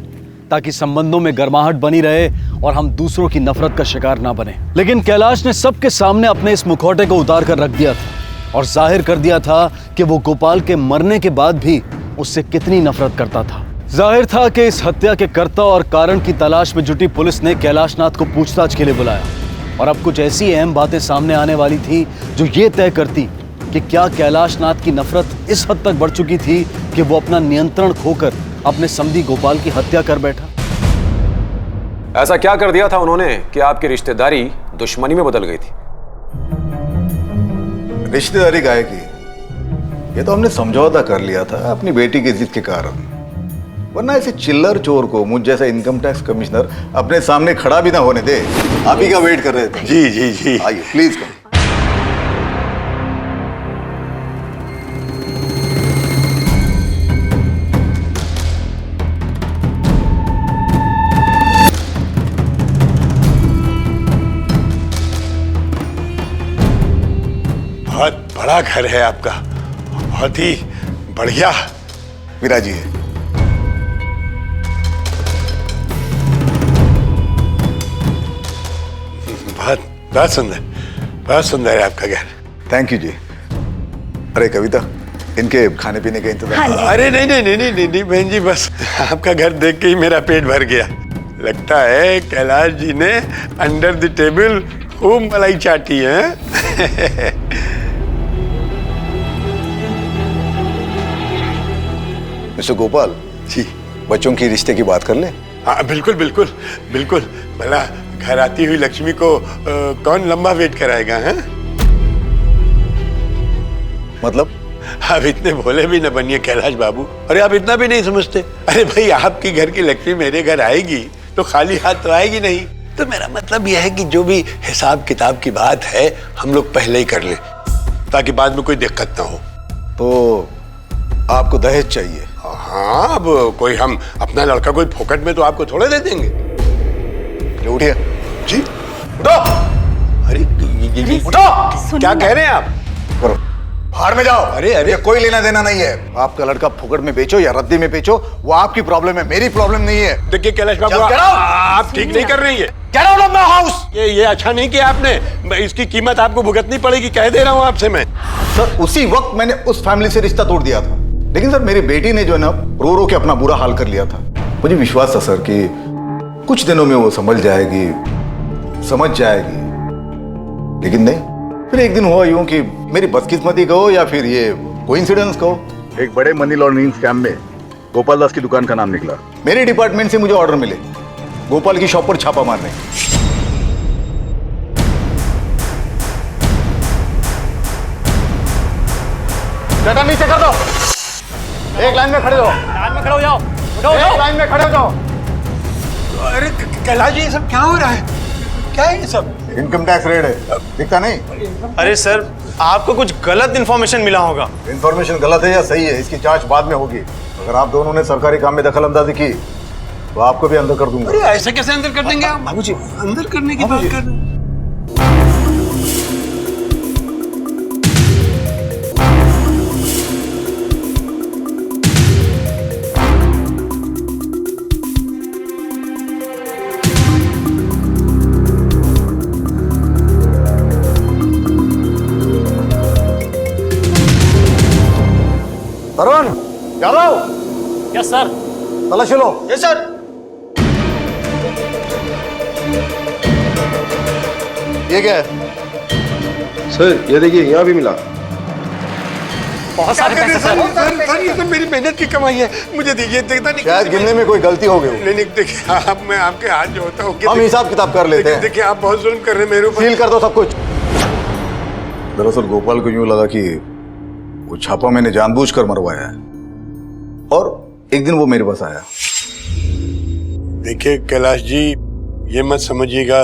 Speaker 5: ताकि संबंधों में गर्माहट बनी रहे और हम दूसरों की नफरत का शिकार ना बने। लेकिन कैलाश ने सबके सामने अपने इस मुखौटे को उतार कर रख दिया था और जाहिर कर दिया था कि वो गोपाल के मरने के बाद भी उससे कितनी नफरत करता था। जाहिर था कि इस हत्या के कर्ता और कारण की तलाश में जुटी पुलिस ने कैलाश नाथ को पूछताछ के लिए बुलाया और अब कुछ ऐसी अहम बातें सामने आने वाली थी जो ये तय करती कि क्या कैलाश नाथ की नफरत इस हद तक बढ़ चुकी थी कि वो अपना नियंत्रण खोकर अपने समधी गोपाल की हत्या कर बैठा।
Speaker 21: ऐसा क्या कर दिया था उन्होंने कि आपकी रिश्तेदारी दुश्मनी में बदल गई थी?
Speaker 18: रिश्तेदारी गाय की, ये तो हमने समझौता कर लिया था अपनी बेटी की जिद के कारण, वरना ऐसे चिल्लर चोर को मुझ जैसा इनकम टैक्स कमिश्नर अपने सामने खड़ा भी ना होने दे। आप ही का वेट कर रहे थे।
Speaker 16: जी जी जी,
Speaker 18: आइए प्लीज कम।
Speaker 16: बहुत बड़ा घर है आपका, बहुत ही बढ़िया।
Speaker 18: मीरा जी है।
Speaker 16: बहुत सुंदर है आपका घर।
Speaker 18: थैंक यू जी। अरे कविता, इनके खाने पीने का इंतजाम।
Speaker 16: अरे नहीं बहन जी, बस आपका घर देख के ही मेरा पेट भर गया। लगता है कैलाश जी ने अंडर द टेबल खूब मलाई चाटी है।
Speaker 18: मिस्टर गोपाल
Speaker 16: जी,
Speaker 18: बच्चों की रिश्ते की बात कर ले।
Speaker 16: हाँ बिल्कुल बिल्कुल बिल्कुल। भला घर आती हुई लक्ष्मी को कौन लंबा वेट कराएगा है?
Speaker 18: मतलब
Speaker 16: आप इतने भोले भी न बनिए कैलाश बाबू। अरे आप इतना भी नहीं समझते। अरे भाई, आपकी घर की लक्ष्मी मेरे घर आएगी तो खाली हाथ तो आएगी नहीं। तो मेरा मतलब यह है कि जो भी हिसाब किताब की बात है हम लोग पहले ही कर लें, ताकि बाद में कोई दिक्कत ना हो।
Speaker 18: तो आपको दहेज चाहिए?
Speaker 16: हाँ, अब कोई हम अपना लड़का कोई फोकट में तो आपको थोड़े दे देंगे।
Speaker 18: उठिए
Speaker 16: जी। उठो। अरे उठो। क्या कह रहे हैं आप?
Speaker 18: करो, बाहर में जाओ।
Speaker 16: अरे
Speaker 18: ये कोई लेना देना नहीं है। आपका लड़का फुकट में बेचो या रद्दी में बेचो, वो आपकी प्रॉब्लम है, मेरी प्रॉब्लम नहीं है।
Speaker 16: देखिए कैलाश बाबू, आप ठीक नहीं कर रही है।
Speaker 18: Get out of my house!
Speaker 16: ये अच्छा नहीं किया आपने। इसकी कीमत आपको भुगतनी पड़ेगी, कह दे रहा हूँ आपसे मैं।
Speaker 18: सर, उसी वक्त मैंने उस फैमिली से रिश्ता तोड़ दिया था, लेकिन सर मेरी बेटी ने जो है ना रो रो के अपना बुरा हाल कर लिया था। मुझे विश्वास था सर कि कुछ दिनों में वो समझ जाएगी, लेकिन नहीं। फिर एक दिन हुआ यूं कि मेरी बदकिस्मती कहो या फिर ये कोइंसिडेंस कहो, एक बड़े मनी लॉन्ड्रिंग स्कैम में गोपाल दास की दुकान का नाम निकला। मेरे डिपार्टमेंट से मुझे ऑर्डर मिले गोपाल की शॉप पर छापा मारने। चटा नीचे कर दो, एक लाइन में खड़े हो।
Speaker 15: लाइन में खड़े हो जाओ।
Speaker 18: एक लाइन में खड़े हो जाओ।
Speaker 16: अरे कैलाश जी, ये सब क्या हो रहा है? क्या है ये सब?
Speaker 18: इनकम टैक्स रेड है, दिखता नहीं?
Speaker 22: अरे सर, आपको कुछ गलत इन्फॉर्मेशन मिला होगा।
Speaker 18: इन्फॉर्मेशन गलत है या सही है, इसकी जांच बाद में होगी। अगर आप दोनों ने सरकारी काम में दखल अंदाजी की तो आपको भी अंदर कर दूंगा।
Speaker 16: अरे ऐसे कैसे अंदर कर देंगे आप? बाबूजी, अंदर करने की बात कर रहे हैं।
Speaker 18: तरुण यादव।
Speaker 15: Yes sir.
Speaker 18: तलाशी लो।
Speaker 22: Yes sir.
Speaker 18: ये क्या है?
Speaker 3: सर ये देखिए, यहाँ भी मिला।
Speaker 15: बहुत सारे पैसे सर।
Speaker 16: सर ये तो मेरी मेहनत की कमाई है, मुझे दीजिए। देखता नहीं,
Speaker 18: शायद गिनने में कोई गलती हो गई।
Speaker 16: नहीं देखिए, आप मैं आपके हाथ जो होता हूँ,
Speaker 18: हम हिसाब किताब कर लेते हैं।
Speaker 16: देखिए आप बहुत जुल्म कर रहे हैं मेरे ऊपर।
Speaker 18: सील कर दो सब कुछ। दरअसल गोपाल को यूं लगा कि वो छापा मैंने जानबूझकर मरवाया है, और एक दिन वो मेरे पास आया।
Speaker 16: देखिए कैलाश जी, ये मत समझिएगा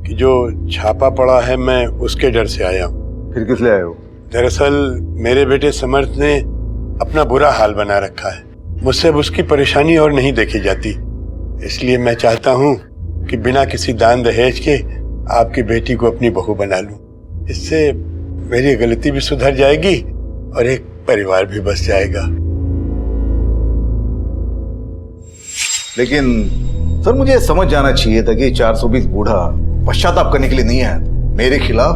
Speaker 16: कि जो छापा पड़ा है मैं उसके डर से आया हूँ।
Speaker 18: फिर किस लिए आए हो?
Speaker 16: दरअसल मेरे बेटे समर्थ ने अपना बुरा हाल बना रखा है। मुझसे अब उसकी परेशानी और नहीं देखी जाती, इसलिए मैं चाहता हूँ कि बिना किसी दान दहेज के आपकी बेटी को अपनी बहू बना लूं। इससे मेरी गलती भी सुधर जाएगी और एक परिवार भी बस जाएगा।
Speaker 18: लेकिन सर मुझे समझ जाना चाहिए था कि 420 बूढ़ा पश्चाताप करने के लिए नहीं आया। मेरे खिलाफ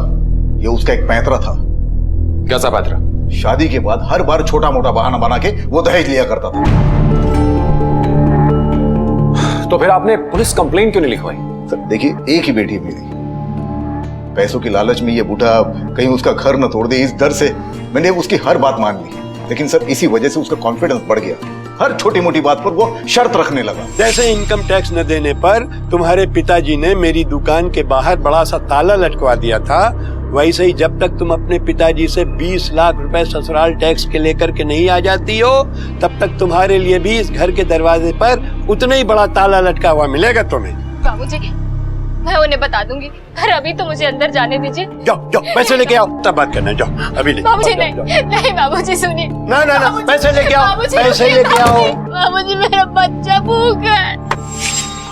Speaker 18: ये उसका एक पैंतरा था।
Speaker 21: कैसा पैंतरा?
Speaker 18: शादी के बाद हर बार छोटा मोटा बहाना बना के वो दहेज लिया करता था।
Speaker 21: तो फिर आपने पुलिस कंप्लेंट क्यों नहीं लिखवाई?
Speaker 18: सर देखिए, एक ही बेटी मेरी, पैसों की लालच में ये बूढ़ा कहीं उसका घर न तोड़ दे, इस डर से मैंने उसकी हर बात मान ली। लेकिन सर इसी वजह से उसका कॉन्फिडेंस बढ़ गया, हर छोटी मोटी बात पर वो शर्त रखने लगा।
Speaker 16: जैसे इनकम टैक्स न देने पर तुम्हारे पिताजी ने मेरी दुकान के बाहर बड़ा सा ताला लटकवा दिया था, वैसे ही जब तक तुम अपने पिताजी से 20 लाख रुपए ससुराल टैक्स के लेकर के नहीं आ जाती हो, तब तक तुम्हारे लिए भी इस घर के दरवाजे पर उतना ही बड़ा ताला लटका हुआ मिलेगा तुम्हें।
Speaker 9: बाबूजी, मैं उन्हें बता दूंगी, पर अभी तो मुझे अंदर जाने दीजिए।
Speaker 16: जाओ जाओ, पैसे लेके आओ, तब बात करना। जाओ अभी नहीं।
Speaker 9: बाबूजी नहीं, नहीं बाबूजी सुनिए।
Speaker 16: ना ना ना, पैसे लेके आओ, पैसे लेके आओ।
Speaker 9: बाबूजी मेरा बच्चा भूखा है।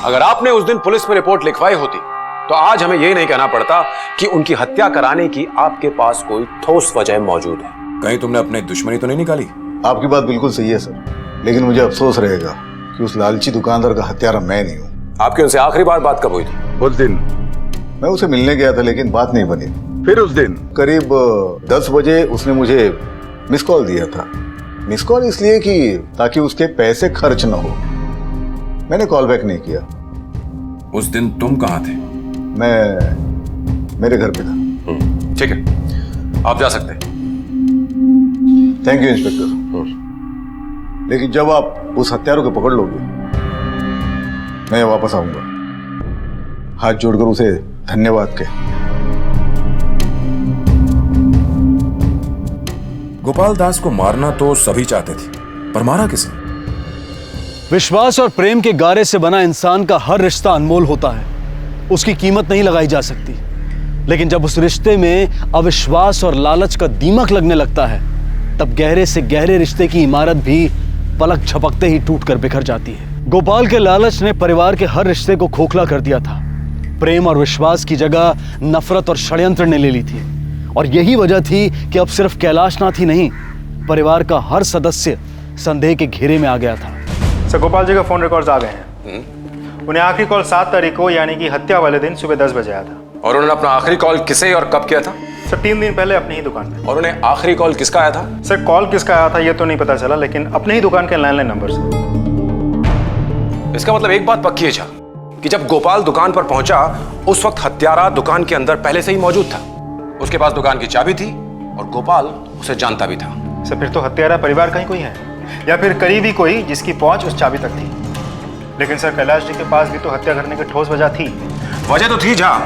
Speaker 21: अगर आपने उस दिन पुलिस में रिपोर्ट लिखवाई होती तो आज हमें यही नहीं कहना पड़ता कि उनकी हत्या कराने की आपके पास कोई ठोस वजह मौजूद है।
Speaker 20: कहीं तुमने अपनी दुश्मनी तो नहीं निकाली?
Speaker 18: आपकी बात बिल्कुल सही है सर, लेकिन मुझे अफसोस रहेगा कि उस लालची दुकानदार का हत्यारा मैं नहीं हूँ।
Speaker 21: आपकी उनसे आखिरी बार बात कब हुई थी?
Speaker 18: उस दिन मैं उसे मिलने गया था, लेकिन बात नहीं बनी। फिर उस दिन करीब 10 बजे उसने मुझे मिस कॉल दिया था। मिस कॉल इसलिए कि ताकि उसके पैसे खर्च न हो। मैंने कॉल बैक नहीं किया।
Speaker 20: उस दिन तुम कहाँ थे?
Speaker 18: मैं मेरे घर पे था।
Speaker 21: ठीक है, आप जा सकते हैं।
Speaker 18: Thank you inspector. लेकिन जब आप उस हत्यारों को पकड़ लोगे, मैं वापस आऊंगा, हाथ जोड़कर उसे धन्यवाद कह।
Speaker 20: गोपाल दास को मारना तो सभी चाहते थे, पर मारा किसे?
Speaker 5: विश्वास और प्रेम के गारे से बना इंसान का हर रिश्ता अनमोल होता है, उसकी कीमत नहीं लगाई जा सकती। लेकिन जब उस रिश्ते में अविश्वास और लालच का दीमक लगने लगता है, तब गहरे से गहरे रिश्ते की इमारत भी पलक झपकते ही टूटकर बिखर जाती है। गोपाल के लालच ने परिवार के हर रिश्ते को खोखला कर दिया था। प्रेम और विश्वास की जगह नफरत और षड्यंत्र ने ले ली थी, और यही वजह थी कि अब सिर्फ कैलाशनाथ ही नहीं, परिवार का हर सदस्य संदेह के घेरे में आ गया था।
Speaker 22: सर गोपाल जी का फोन रिकॉर्ड्स आ गए हैं। उन्हें आखिरी कॉल 7 तारीख को यानी कि हत्या वाले दिन सुबह 10 बजे आया था।
Speaker 21: और उन्होंने अपना आखिरी कॉल किसे और कब किया था?
Speaker 22: सर 3 दिन पहले अपनी ही दुकान पे।
Speaker 21: और उन्हें आखिरी कॉल किसका आया था?
Speaker 22: सर कॉल किसका आया था ये तो नहीं पता चला, लेकिन अपने ही दुकान के लैंडलाइन नंबर से।
Speaker 21: इसका मतलब एक बात पक्की है झा, कि जब गोपाल दुकान पर पहुंचा उस वक्त हत्यारा दुकान के अंदर पहले से ही मौजूद था। उसके पास दुकान की चाबी थी और गोपाल उसे जानता भी था।
Speaker 22: सर फिर तो हत्यारा परिवार का ही कोई है, या फिर करीबी कोई जिसकी पहुंच उस चाबी तक थी। लेकिन सर कैलाश जी के पास भी तो हत्या करने की ठोस वजह थी।
Speaker 21: वजह तो थी झा,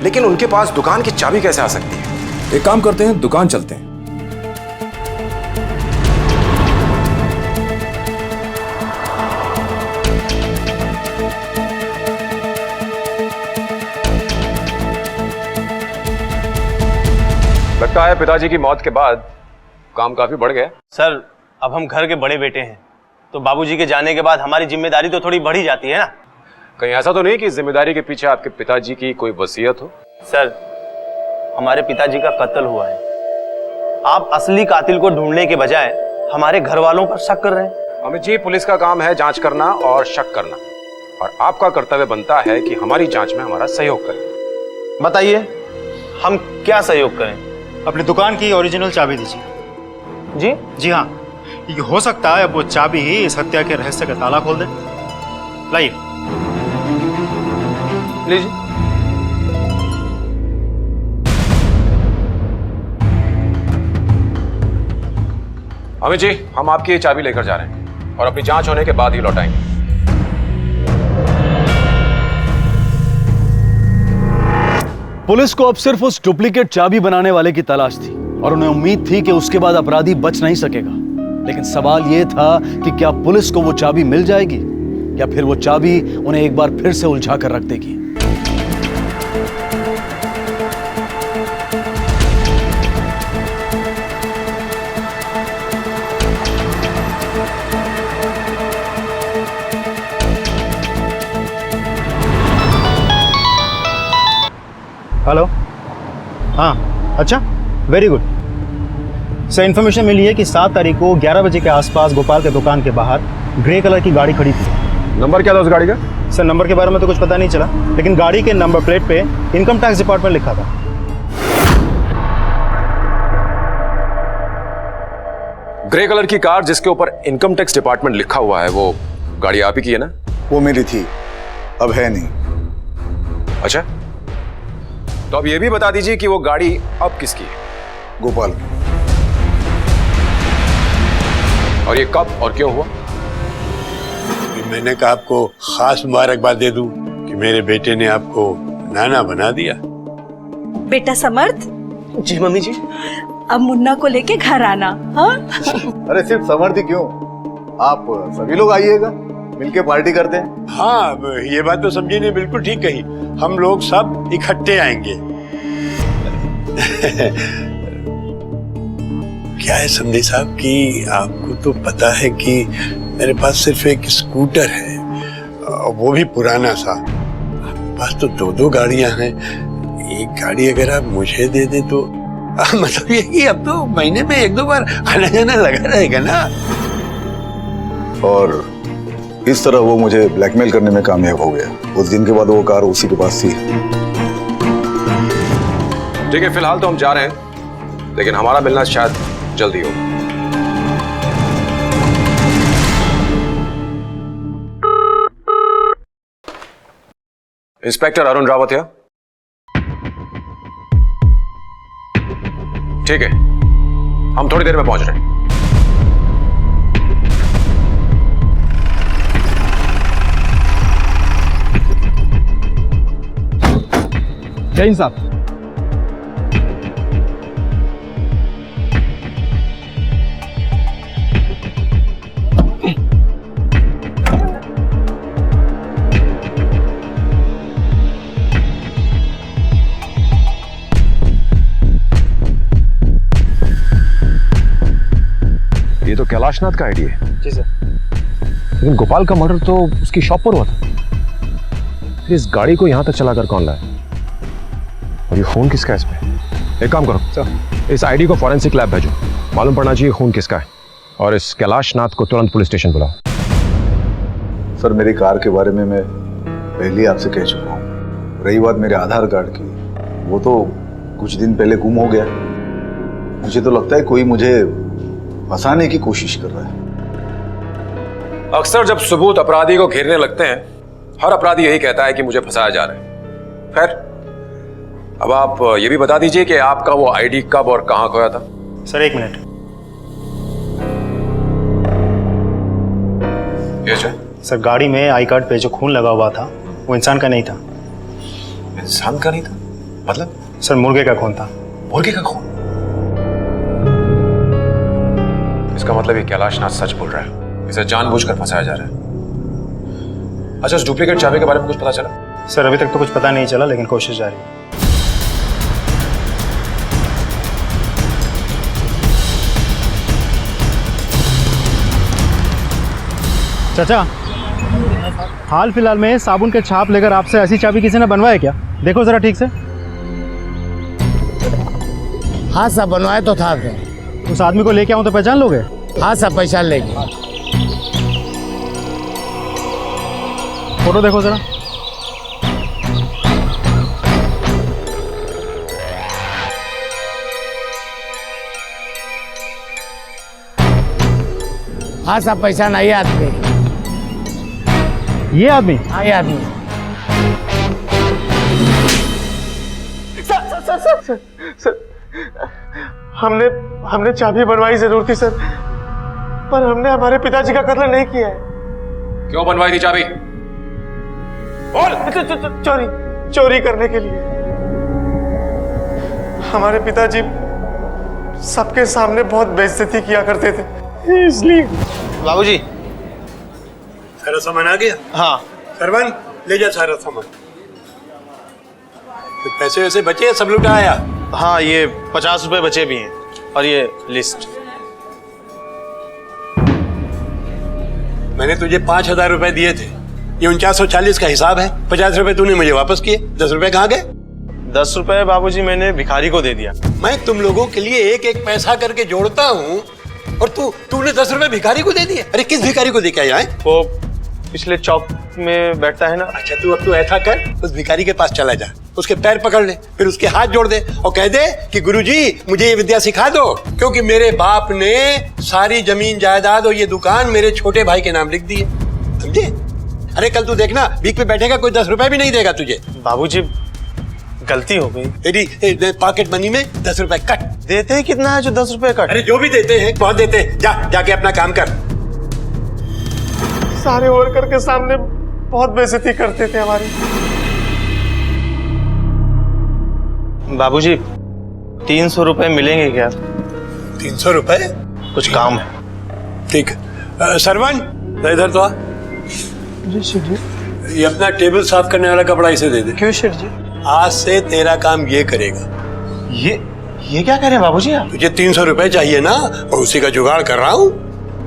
Speaker 21: लेकिन उनके पास दुकान की चाबी कैसे आ सकती है?
Speaker 20: एक काम करते हैं, दुकान चलते हैं।
Speaker 21: लगता है पिताजी की मौत के बाद काम काफी बढ़ गया।
Speaker 7: सर अब हम घर के बड़े बेटे हैं, तो बाबूजी के जाने के बाद हमारी जिम्मेदारी तो थोड़ी बढ़ ही जाती है ना।
Speaker 21: कहीं ऐसा तो नहीं कि जिम्मेदारी के पीछे आपके पिताजी की कोई वसीयत हो?
Speaker 7: सर हमारे पिताजी का कत्ल हुआ है, आप असली कातिल को ढूंढने के बजाय हमारे घर वालों पर शक कर रहे हैं।
Speaker 21: अमित जी, पुलिस का काम है जांच करना और शक करना, और आपका कर्तव्य बनता है कि हमारी जांच में हमारा सहयोग करें।
Speaker 7: बताइए हम क्या सहयोग करें?
Speaker 22: अपनी दुकान की ओरिजिनल चाबी दीजिए।
Speaker 7: जी
Speaker 22: जी हाँ, ये हो सकता है अब वो चाबी ही इस हत्या के रहस्य का ताला खोल दे। लाइए
Speaker 7: लीजिए।
Speaker 21: अमित जी, हम आपकी ये चाबी लेकर जा रहे हैं और अपनी जांच होने के बाद ही लौटाएंगे।
Speaker 5: पुलिस को अब सिर्फ उस डुप्लीकेट चाबी बनाने वाले की तलाश थी, और उन्हें उम्मीद थी कि उसके बाद अपराधी बच नहीं सकेगा। लेकिन सवाल यह था कि क्या पुलिस को वो चाबी मिल जाएगी, या फिर वो चाबी उन्हें एक बार फिर से उलझा कर रख देगी।
Speaker 22: हेलो, हाँ अच्छा, वेरी गुड सर। इन्फॉर्मेशन मिली है कि 7 तारीख को 11 बजे के आसपास गोपाल के दुकान के बाहर ग्रे कलर की गाड़ी खड़ी थी।
Speaker 21: नंबर क्या था उस गाड़ी का?
Speaker 22: सर नंबर के बारे में तो कुछ पता नहीं चला, लेकिन गाड़ी के नंबर प्लेट पे इनकम टैक्स डिपार्टमेंट लिखा था।
Speaker 21: ग्रे कलर की कार जिसके ऊपर इनकम टैक्स डिपार्टमेंट लिखा हुआ है, वो गाड़ी आप ही की है ना?
Speaker 18: वो मेरी थी, अब है नहीं।
Speaker 21: अच्छा, तो अब ये भी बता दीजिए कि वो गाड़ी अब किसकी है?
Speaker 18: गोपाल।
Speaker 21: और ये कब और क्यों हुआ?
Speaker 16: मैंने कहा आपको खास मुबारकबाद दे दूं कि मेरे बेटे ने आपको नाना बना दिया।
Speaker 4: बेटा समर्थ।
Speaker 19: जी मम्मी जी।
Speaker 4: अब मुन्ना को लेके घर आना। हाँ?
Speaker 18: अरे सिर्फ समर्थ ही क्यों, आप सभी लोग आइएगा, मिलके पार्टी करते हैं।
Speaker 16: हाँ, ये बात तो समझी ने बिल्कुल ठीक कही, हम लोग सब इकट्ठे आएंगे। क्या है समझे साहब कि आपको तो पता है कि मेरे पास सिर्फ एक स्कूटर है, वो भी पुराना सा। आपके पास तो 2-2 गाड़ियां हैं, एक गाड़ी अगर आप मुझे दे दे तो मतलब ये कि अब तो महीने में 1-2 बार आना जाना लगा रहेगा ना।
Speaker 18: और इस तरह वो मुझे ब्लैकमेल करने में कामयाब हो गया। उस दिन के बाद वो कार उसी के पास थी।
Speaker 21: ठीक है, फिलहाल तो हम जा रहे हैं, लेकिन हमारा मिलना शायद जल्दी हो। इंस्पेक्टर अरुण रावत है? ठीक है, हम थोड़ी देर में पहुंच रहे हैं।
Speaker 11: जैन साहब,
Speaker 21: ये तो कैलाशनाथ का आईडी है।
Speaker 22: जी सर।
Speaker 21: लेकिन गोपाल का मर्डर तो उसकी शॉप पर हुआ था। फिर इस गाड़ी को यहां तक चलाकर कौन लाया? और ये खून किसका है इसमें? एक काम करो सर, इस आईडी को फॉरेंसिक लैब भेजो, मालूम पड़ना चाहिए खून किसका है। और इस कैलाशनाथ को तुरंत पुलिस स्टेशन बुलाओ।
Speaker 18: सर मेरी कार के बारे में मैं पहले ही आपसे कह चुका हूँ। रही बात मेरे आधार कार्ड की, वो तो कुछ दिन पहले गुम हो गया। मुझे तो लगता है कोई मुझे फंसाने की कोशिश कर रहा है।
Speaker 21: अक्सर जब सबूत अपराधी को घेरने लगते हैं, हर अपराधी यही कहता है कि मुझे फंसाया जा रहा है। खैर, अब आप ये भी बता दीजिए कि आपका वो आईडी कब और कहां खोया था?
Speaker 22: Sir 1 minute. सर गाड़ी में आई कार्ड पे जो खून लगा हुआ था वो इंसान का नहीं था।
Speaker 21: इंसान का नहीं था? मतलब?
Speaker 22: सर मुर्गे का खून था।
Speaker 21: मुर्गे का खून? इसका मतलब ये कैलाशनाथ सच बोल रहा है, इसे जानबूझकर फंसाया जा रहा है। अच्छा, उस डुप्लीकेट चाबी के बारे में कुछ पता चला?
Speaker 22: सर अभी तक तो कुछ पता नहीं चला, लेकिन कोशिश जारी है। चाचा, हाल फिलहाल में साबुन के छाप लेकर आपसे ऐसी चाबी किसी ने बनवाया क्या? देखो जरा ठीक से।
Speaker 12: हाँ साहब, बनवाया तो था। फिर
Speaker 22: उस आदमी को लेके आऊं तो पहचान लोगे?
Speaker 12: हाँ साहब, पहचान लेंगे।
Speaker 22: फोटो देखो जरा।
Speaker 12: हाँ साहब, पहचान आई आदमी।
Speaker 22: ये आदमी?
Speaker 12: हाँ ये आदमी।
Speaker 15: सर, हमने चाबी बनवाई जरूर थी सर, पर हमने हमारे पिताजी का कत्ल नहीं किया है।
Speaker 21: क्यों बनवाई थी चाबी? बोल।
Speaker 15: चोरी करने के लिए। हमारे पिताजी सबके सामने बहुत बेइज्जती किया करते थे, इसलिए।
Speaker 7: बाबूजी,
Speaker 16: सारा सामान आ गया?
Speaker 7: हाँ।
Speaker 16: सरवन, ले जा सारा सामान। तो पैसे वैसे बचे, सब लुटा आया?
Speaker 7: हाँ, ये 50 रुपए बचे भी हैं, और ये लिस्ट।
Speaker 16: मैंने तुझे 5,000 रुपए दिए थे, ये 4940 का हिसाब है। 50 रुपए तूने मुझे वापस किए, 10 रुपए कहाँ गए?
Speaker 22: 10 रुपए बाबूजी मैंने भिखारी को दे दिया।
Speaker 16: मैं तुम लोगों के लिए एक एक पैसा करके जोड़ता हूँ और तूने 10 रुपए भिखारी को दे दिए। अरे किस भिखारी को दे के आया है?
Speaker 22: वो पिछले चौक में बैठता है ना।
Speaker 16: अच्छा अब तू ऐसा कर, उस भिखारी के पास चला जा, उसके पैर पकड़ ले, फिर उसके हाथ जोड़ दे और कह दे कि गुरुजी मुझे ये विद्या सिखा दो, क्योंकि मेरे बाप ने सारी जमीन जायदाद और ये दुकान मेरे छोटे भाई के नाम लिख दी है, समझे? अरे कल तू देखना भीख पे बैठेगा, कोई 10 रुपए भी नहीं देगा तुझे।
Speaker 22: बाबूजी गलती हो गई।
Speaker 16: तेरी पॉकेट मनी में 10 रुपए कट।
Speaker 22: देते ही कितना है जो 10 रुपए कट?
Speaker 16: अरे जो भी देते हैं बहुत देते हैं, जाके अपना काम कर।
Speaker 22: सारे वर्कर के सामने बहुत बेइज्जती करते थे हमारी। बाबूजी 300 रुपए मिलेंगे क्या?
Speaker 16: 300 रुपए?
Speaker 22: कुछ काम है।
Speaker 16: ठीक है। सरवन इधर तो आ।
Speaker 22: जी शेठ जी।
Speaker 16: ये अपना टेबल साफ करने वाला कपड़ा इसे दे दे।
Speaker 22: क्यों शेठ जी?
Speaker 16: आज से तेरा काम ये करेगा।
Speaker 22: ये क्या कह रहे हैं बाबूजी आप?
Speaker 16: तुझे 300 रुपए चाहिए ना, और उसी का जुगाड़ कर रहा हूँ।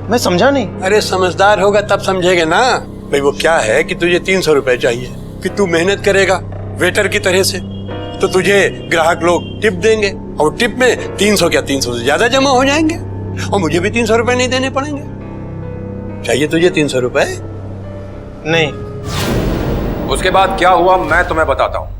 Speaker 22: मैं समझा नहीं।
Speaker 16: अरे समझदार होगा तब समझेगा ना। भाई वो क्या है कि तुझे 300 रुपए चाहिए कि तू मेहनत करेगा वेटर की तरह से, तो तुझे ग्राहक लोग टिप देंगे, और टिप में 300 क्या 300 से ज्यादा जमा हो जाएंगे, और मुझे भी 300 रुपए नहीं देने पड़ेंगे। चाहिए तुझे 300 रुपए?
Speaker 22: नहीं।
Speaker 21: उसके बाद क्या हुआ मैं तुम्हें बताता हूं।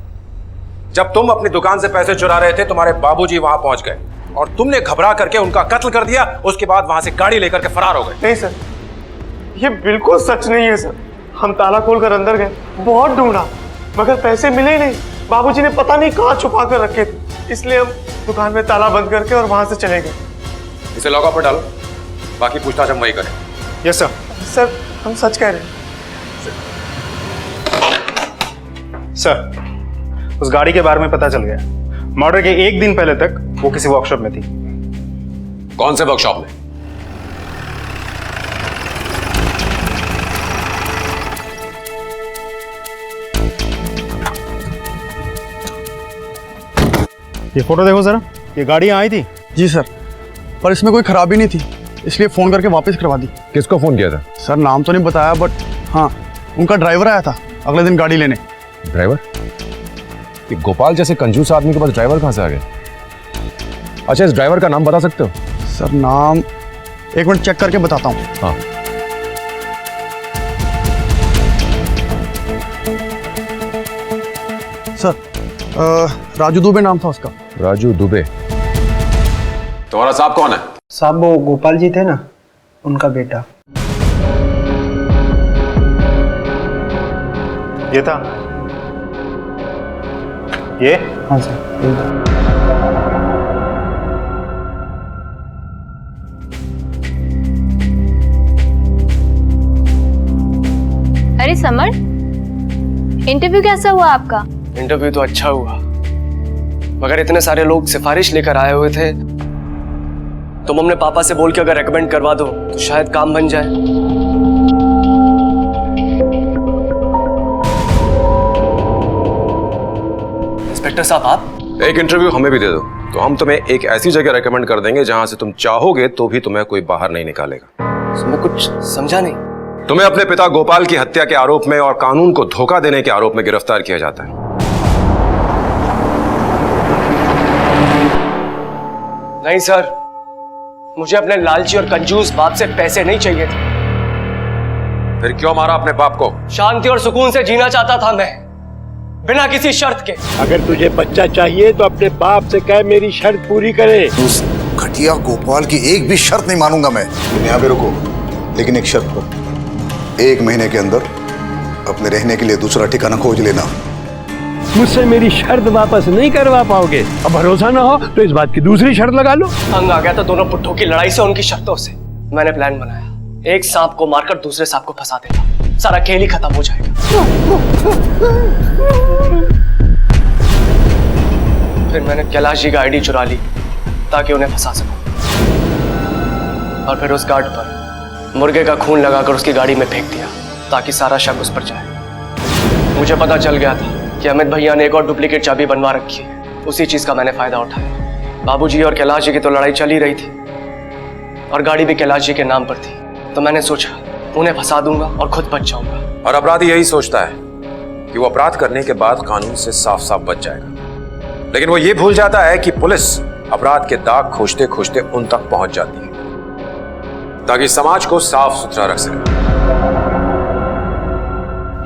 Speaker 21: जब तुम अपनी दुकान से पैसे चुरा रहे थे, तुम्हारे बाबूजी वहां पहुंच गए और तुमने घबरा करके उनका कत्ल कर दिया। उसके बाद वहां से गाड़ी लेकर के फरार हो गए।
Speaker 22: नहीं सर, ये बिल्कुल सच नहीं है सर। हम ताला खोलकर अंदर गए, बहुत ढूंढा, मगर पैसे मिले ही नहीं। बाबूजी ने पता नहीं कहाँ छुपा कर रखे थे, इसलिए हम दुकान में ताला बंद करके और वहां से चले गए।
Speaker 21: इसे लॉकअप पर डालो, बाकी पूछताछ हम वही करें।
Speaker 22: Yes sir. सर हम सच कह रहे हैं। सर उस गाड़ी के बारे में पता चल गया। मर्डर के 1 दिन पहले तक वो किसी वर्कशॉप में थी।
Speaker 21: कौन से वर्कशॉप में?
Speaker 22: ये फोटो देखो जरा, ये गाड़ी आई थी।
Speaker 11: जी सर, पर इसमें कोई खराबी नहीं थी, इसलिए फ़ोन करके वापस करवा दी।
Speaker 21: किसको फ़ोन किया था?
Speaker 11: सर नाम तो नहीं बताया, बट हाँ उनका ड्राइवर आया था अगले दिन गाड़ी लेने।
Speaker 21: ड्राइवर? ये गोपाल जैसे कंजूस आदमी के पास ड्राइवर कहाँ से आ गया? अच्छा, इस ड्राइवर का नाम बता सकते हो?
Speaker 11: सर नाम 1 मिनट चेक करके बताता हूँ।
Speaker 21: हाँ।
Speaker 11: सर राजू दुबे नाम था उसका।
Speaker 21: राजू दुबे? तुम्हारा साहब कौन है?
Speaker 10: साहब वो गोपाल जी थे ना, उनका बेटा।
Speaker 22: ये था ये?
Speaker 10: हाँ सर।
Speaker 8: अरे समर, इंटरव्यू कैसा हुआ आपका?
Speaker 19: इंटरव्यू तो अच्छा हुआ, मगर इतने सारे लोग सिफारिश लेकर आए हुए थे। तुम अपने पापा से बोल के अगर रेकमेंड करवा दो तो शायद काम बन जाए। इंस्पेक्टर साहब आप
Speaker 21: एक इंटरव्यू हमें भी दे दो, तो हम तुम्हें एक ऐसी जगह रेकमेंड कर देंगे जहां से तुम चाहोगे तो भी तुम्हें कोई बाहर नहीं निकालेगा।
Speaker 19: मैं कुछ समझा नहीं।
Speaker 21: तुम्हें अपने पिता गोपाल की हत्या के आरोप में और कानून को धोखा देने के आरोप में गिरफ्तार किया जाता है।
Speaker 19: नहीं सर, मुझे अपने लालची और कंजूस बाप से पैसे नहीं चाहिए थे।
Speaker 21: फिर क्यों मारा अपने बाप को?
Speaker 19: शांति और सुकून से जीना चाहता था मैं, बिना किसी शर्त के।
Speaker 16: अगर तुझे बच्चा चाहिए तो अपने बाप से कह मेरी शर्त पूरी करे।
Speaker 18: उस घटिया गोपाल की एक भी शर्त नहीं मानूंगा मैं। तुम यहाँ पे रुको, लेकिन एक शर्त पर, 1 महीने के अंदर अपने रहने के लिए दूसरा ठिकाना खोज लेना।
Speaker 16: मुझसे मेरी शर्त वापस नहीं करवा पाओगे? अब भरोसा ना हो तो इस बात की दूसरी शर्त लगा लो।
Speaker 19: तंग आ गया था दोनों पुट्ठों की लड़ाई से, उनकी शर्तों से। मैंने प्लान बनाया, एक सांप को मारकर दूसरे सांप को फंसा देगा, सारा खेल ही खत्म हो जाएगा। फिर मैंने कैलाश जी का आईडी चुरा ली ताकि उन्हें फंसा सकूं, और फिर उस गार्ड पर मुर्गे का खून लगाकर उसकी गाड़ी में फेंक दिया ताकि सारा शक उस पर जाए। मुझे पता चल गया था कि अमित भैया ने एक और डुप्लीकेट चाबी बनवा रखी है, उसी चीज का मैंने फायदा उठाया। बाबूजी और कैलाश जी की तो लड़ाई चल ही रही थी, और गाड़ी भी कैलाश जी के नाम पर थी, तो मैंने सोचा उन्हें फंसा दूंगा और खुद बच जाऊंगा।
Speaker 21: और अपराधी यही सोचता है कि वो अपराध करने के बाद कानून से साफ साफ बच जाएगा, लेकिन वो ये भूल जाता है कि पुलिस अपराध के दाग खोजते खोजते उन तक पहुंच जाती है ताकि समाज को साफ सुथरा रख सके।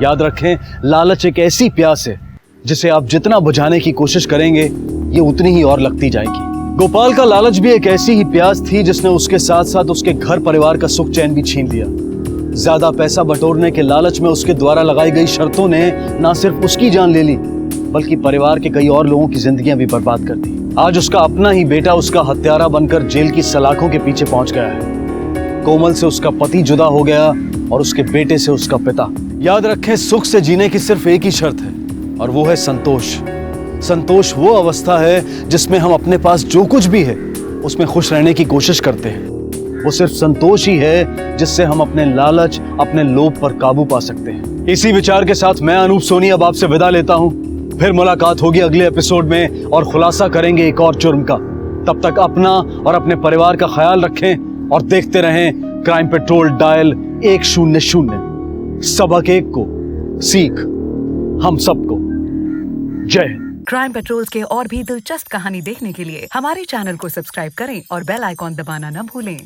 Speaker 5: याद रखें, लालच एक ऐसी प्यास है जिसे आप जितना बुझाने की कोशिश करेंगे ये उतनी ही और लगती जाएगी। गोपाल का लालच भी एक ऐसी ही प्यास थी जिसने उसके साथ साथ उसके घर परिवार का सुख चैन भी छीन लिया। ज्यादा पैसा बटोरने के लालच में उसके द्वारा लगाई गई शर्तों ने न सिर्फ उसकी जान ले ली बल्कि परिवार के कई और लोगों की जिंदगियां भी बर्बाद कर दी। आज उसका अपना ही बेटा उसका हत्यारा बनकर जेल की सलाखों के पीछे पहुंच गया है। कोमल से उसका पति जुदा हो गया और उसके बेटे से उसका पिता। याद रखें, सुख से जीने की सिर्फ एक ही शर्त है और वो है संतोष। संतोष वो अवस्था है जिसमें हम अपने पास जो कुछ भी है उसमें खुश रहने की कोशिश करते हैं। वो सिर्फ संतोष ही है जिससे हम अपने लालच, अपने लोभ पर काबू पा सकते हैं। इसी विचार के साथ मैं अनूप सोनी अब आपसे विदा लेता हूं। फिर मुलाकात होगी अगले एपिसोड में और खुलासा करेंगे एक और जुर्म का। तब तक अपना और अपने परिवार का ख्याल रखें और देखते रहें क्राइम पेट्रोल डायल 100। सबक एक को, सीख हम सबको। जय हिंद।
Speaker 6: क्राइम पेट्रोल के और भी दिलचस्प कहानी देखने के लिए हमारे चैनल को सब्सक्राइब करें और बेल आइकॉन दबाना न भूलें।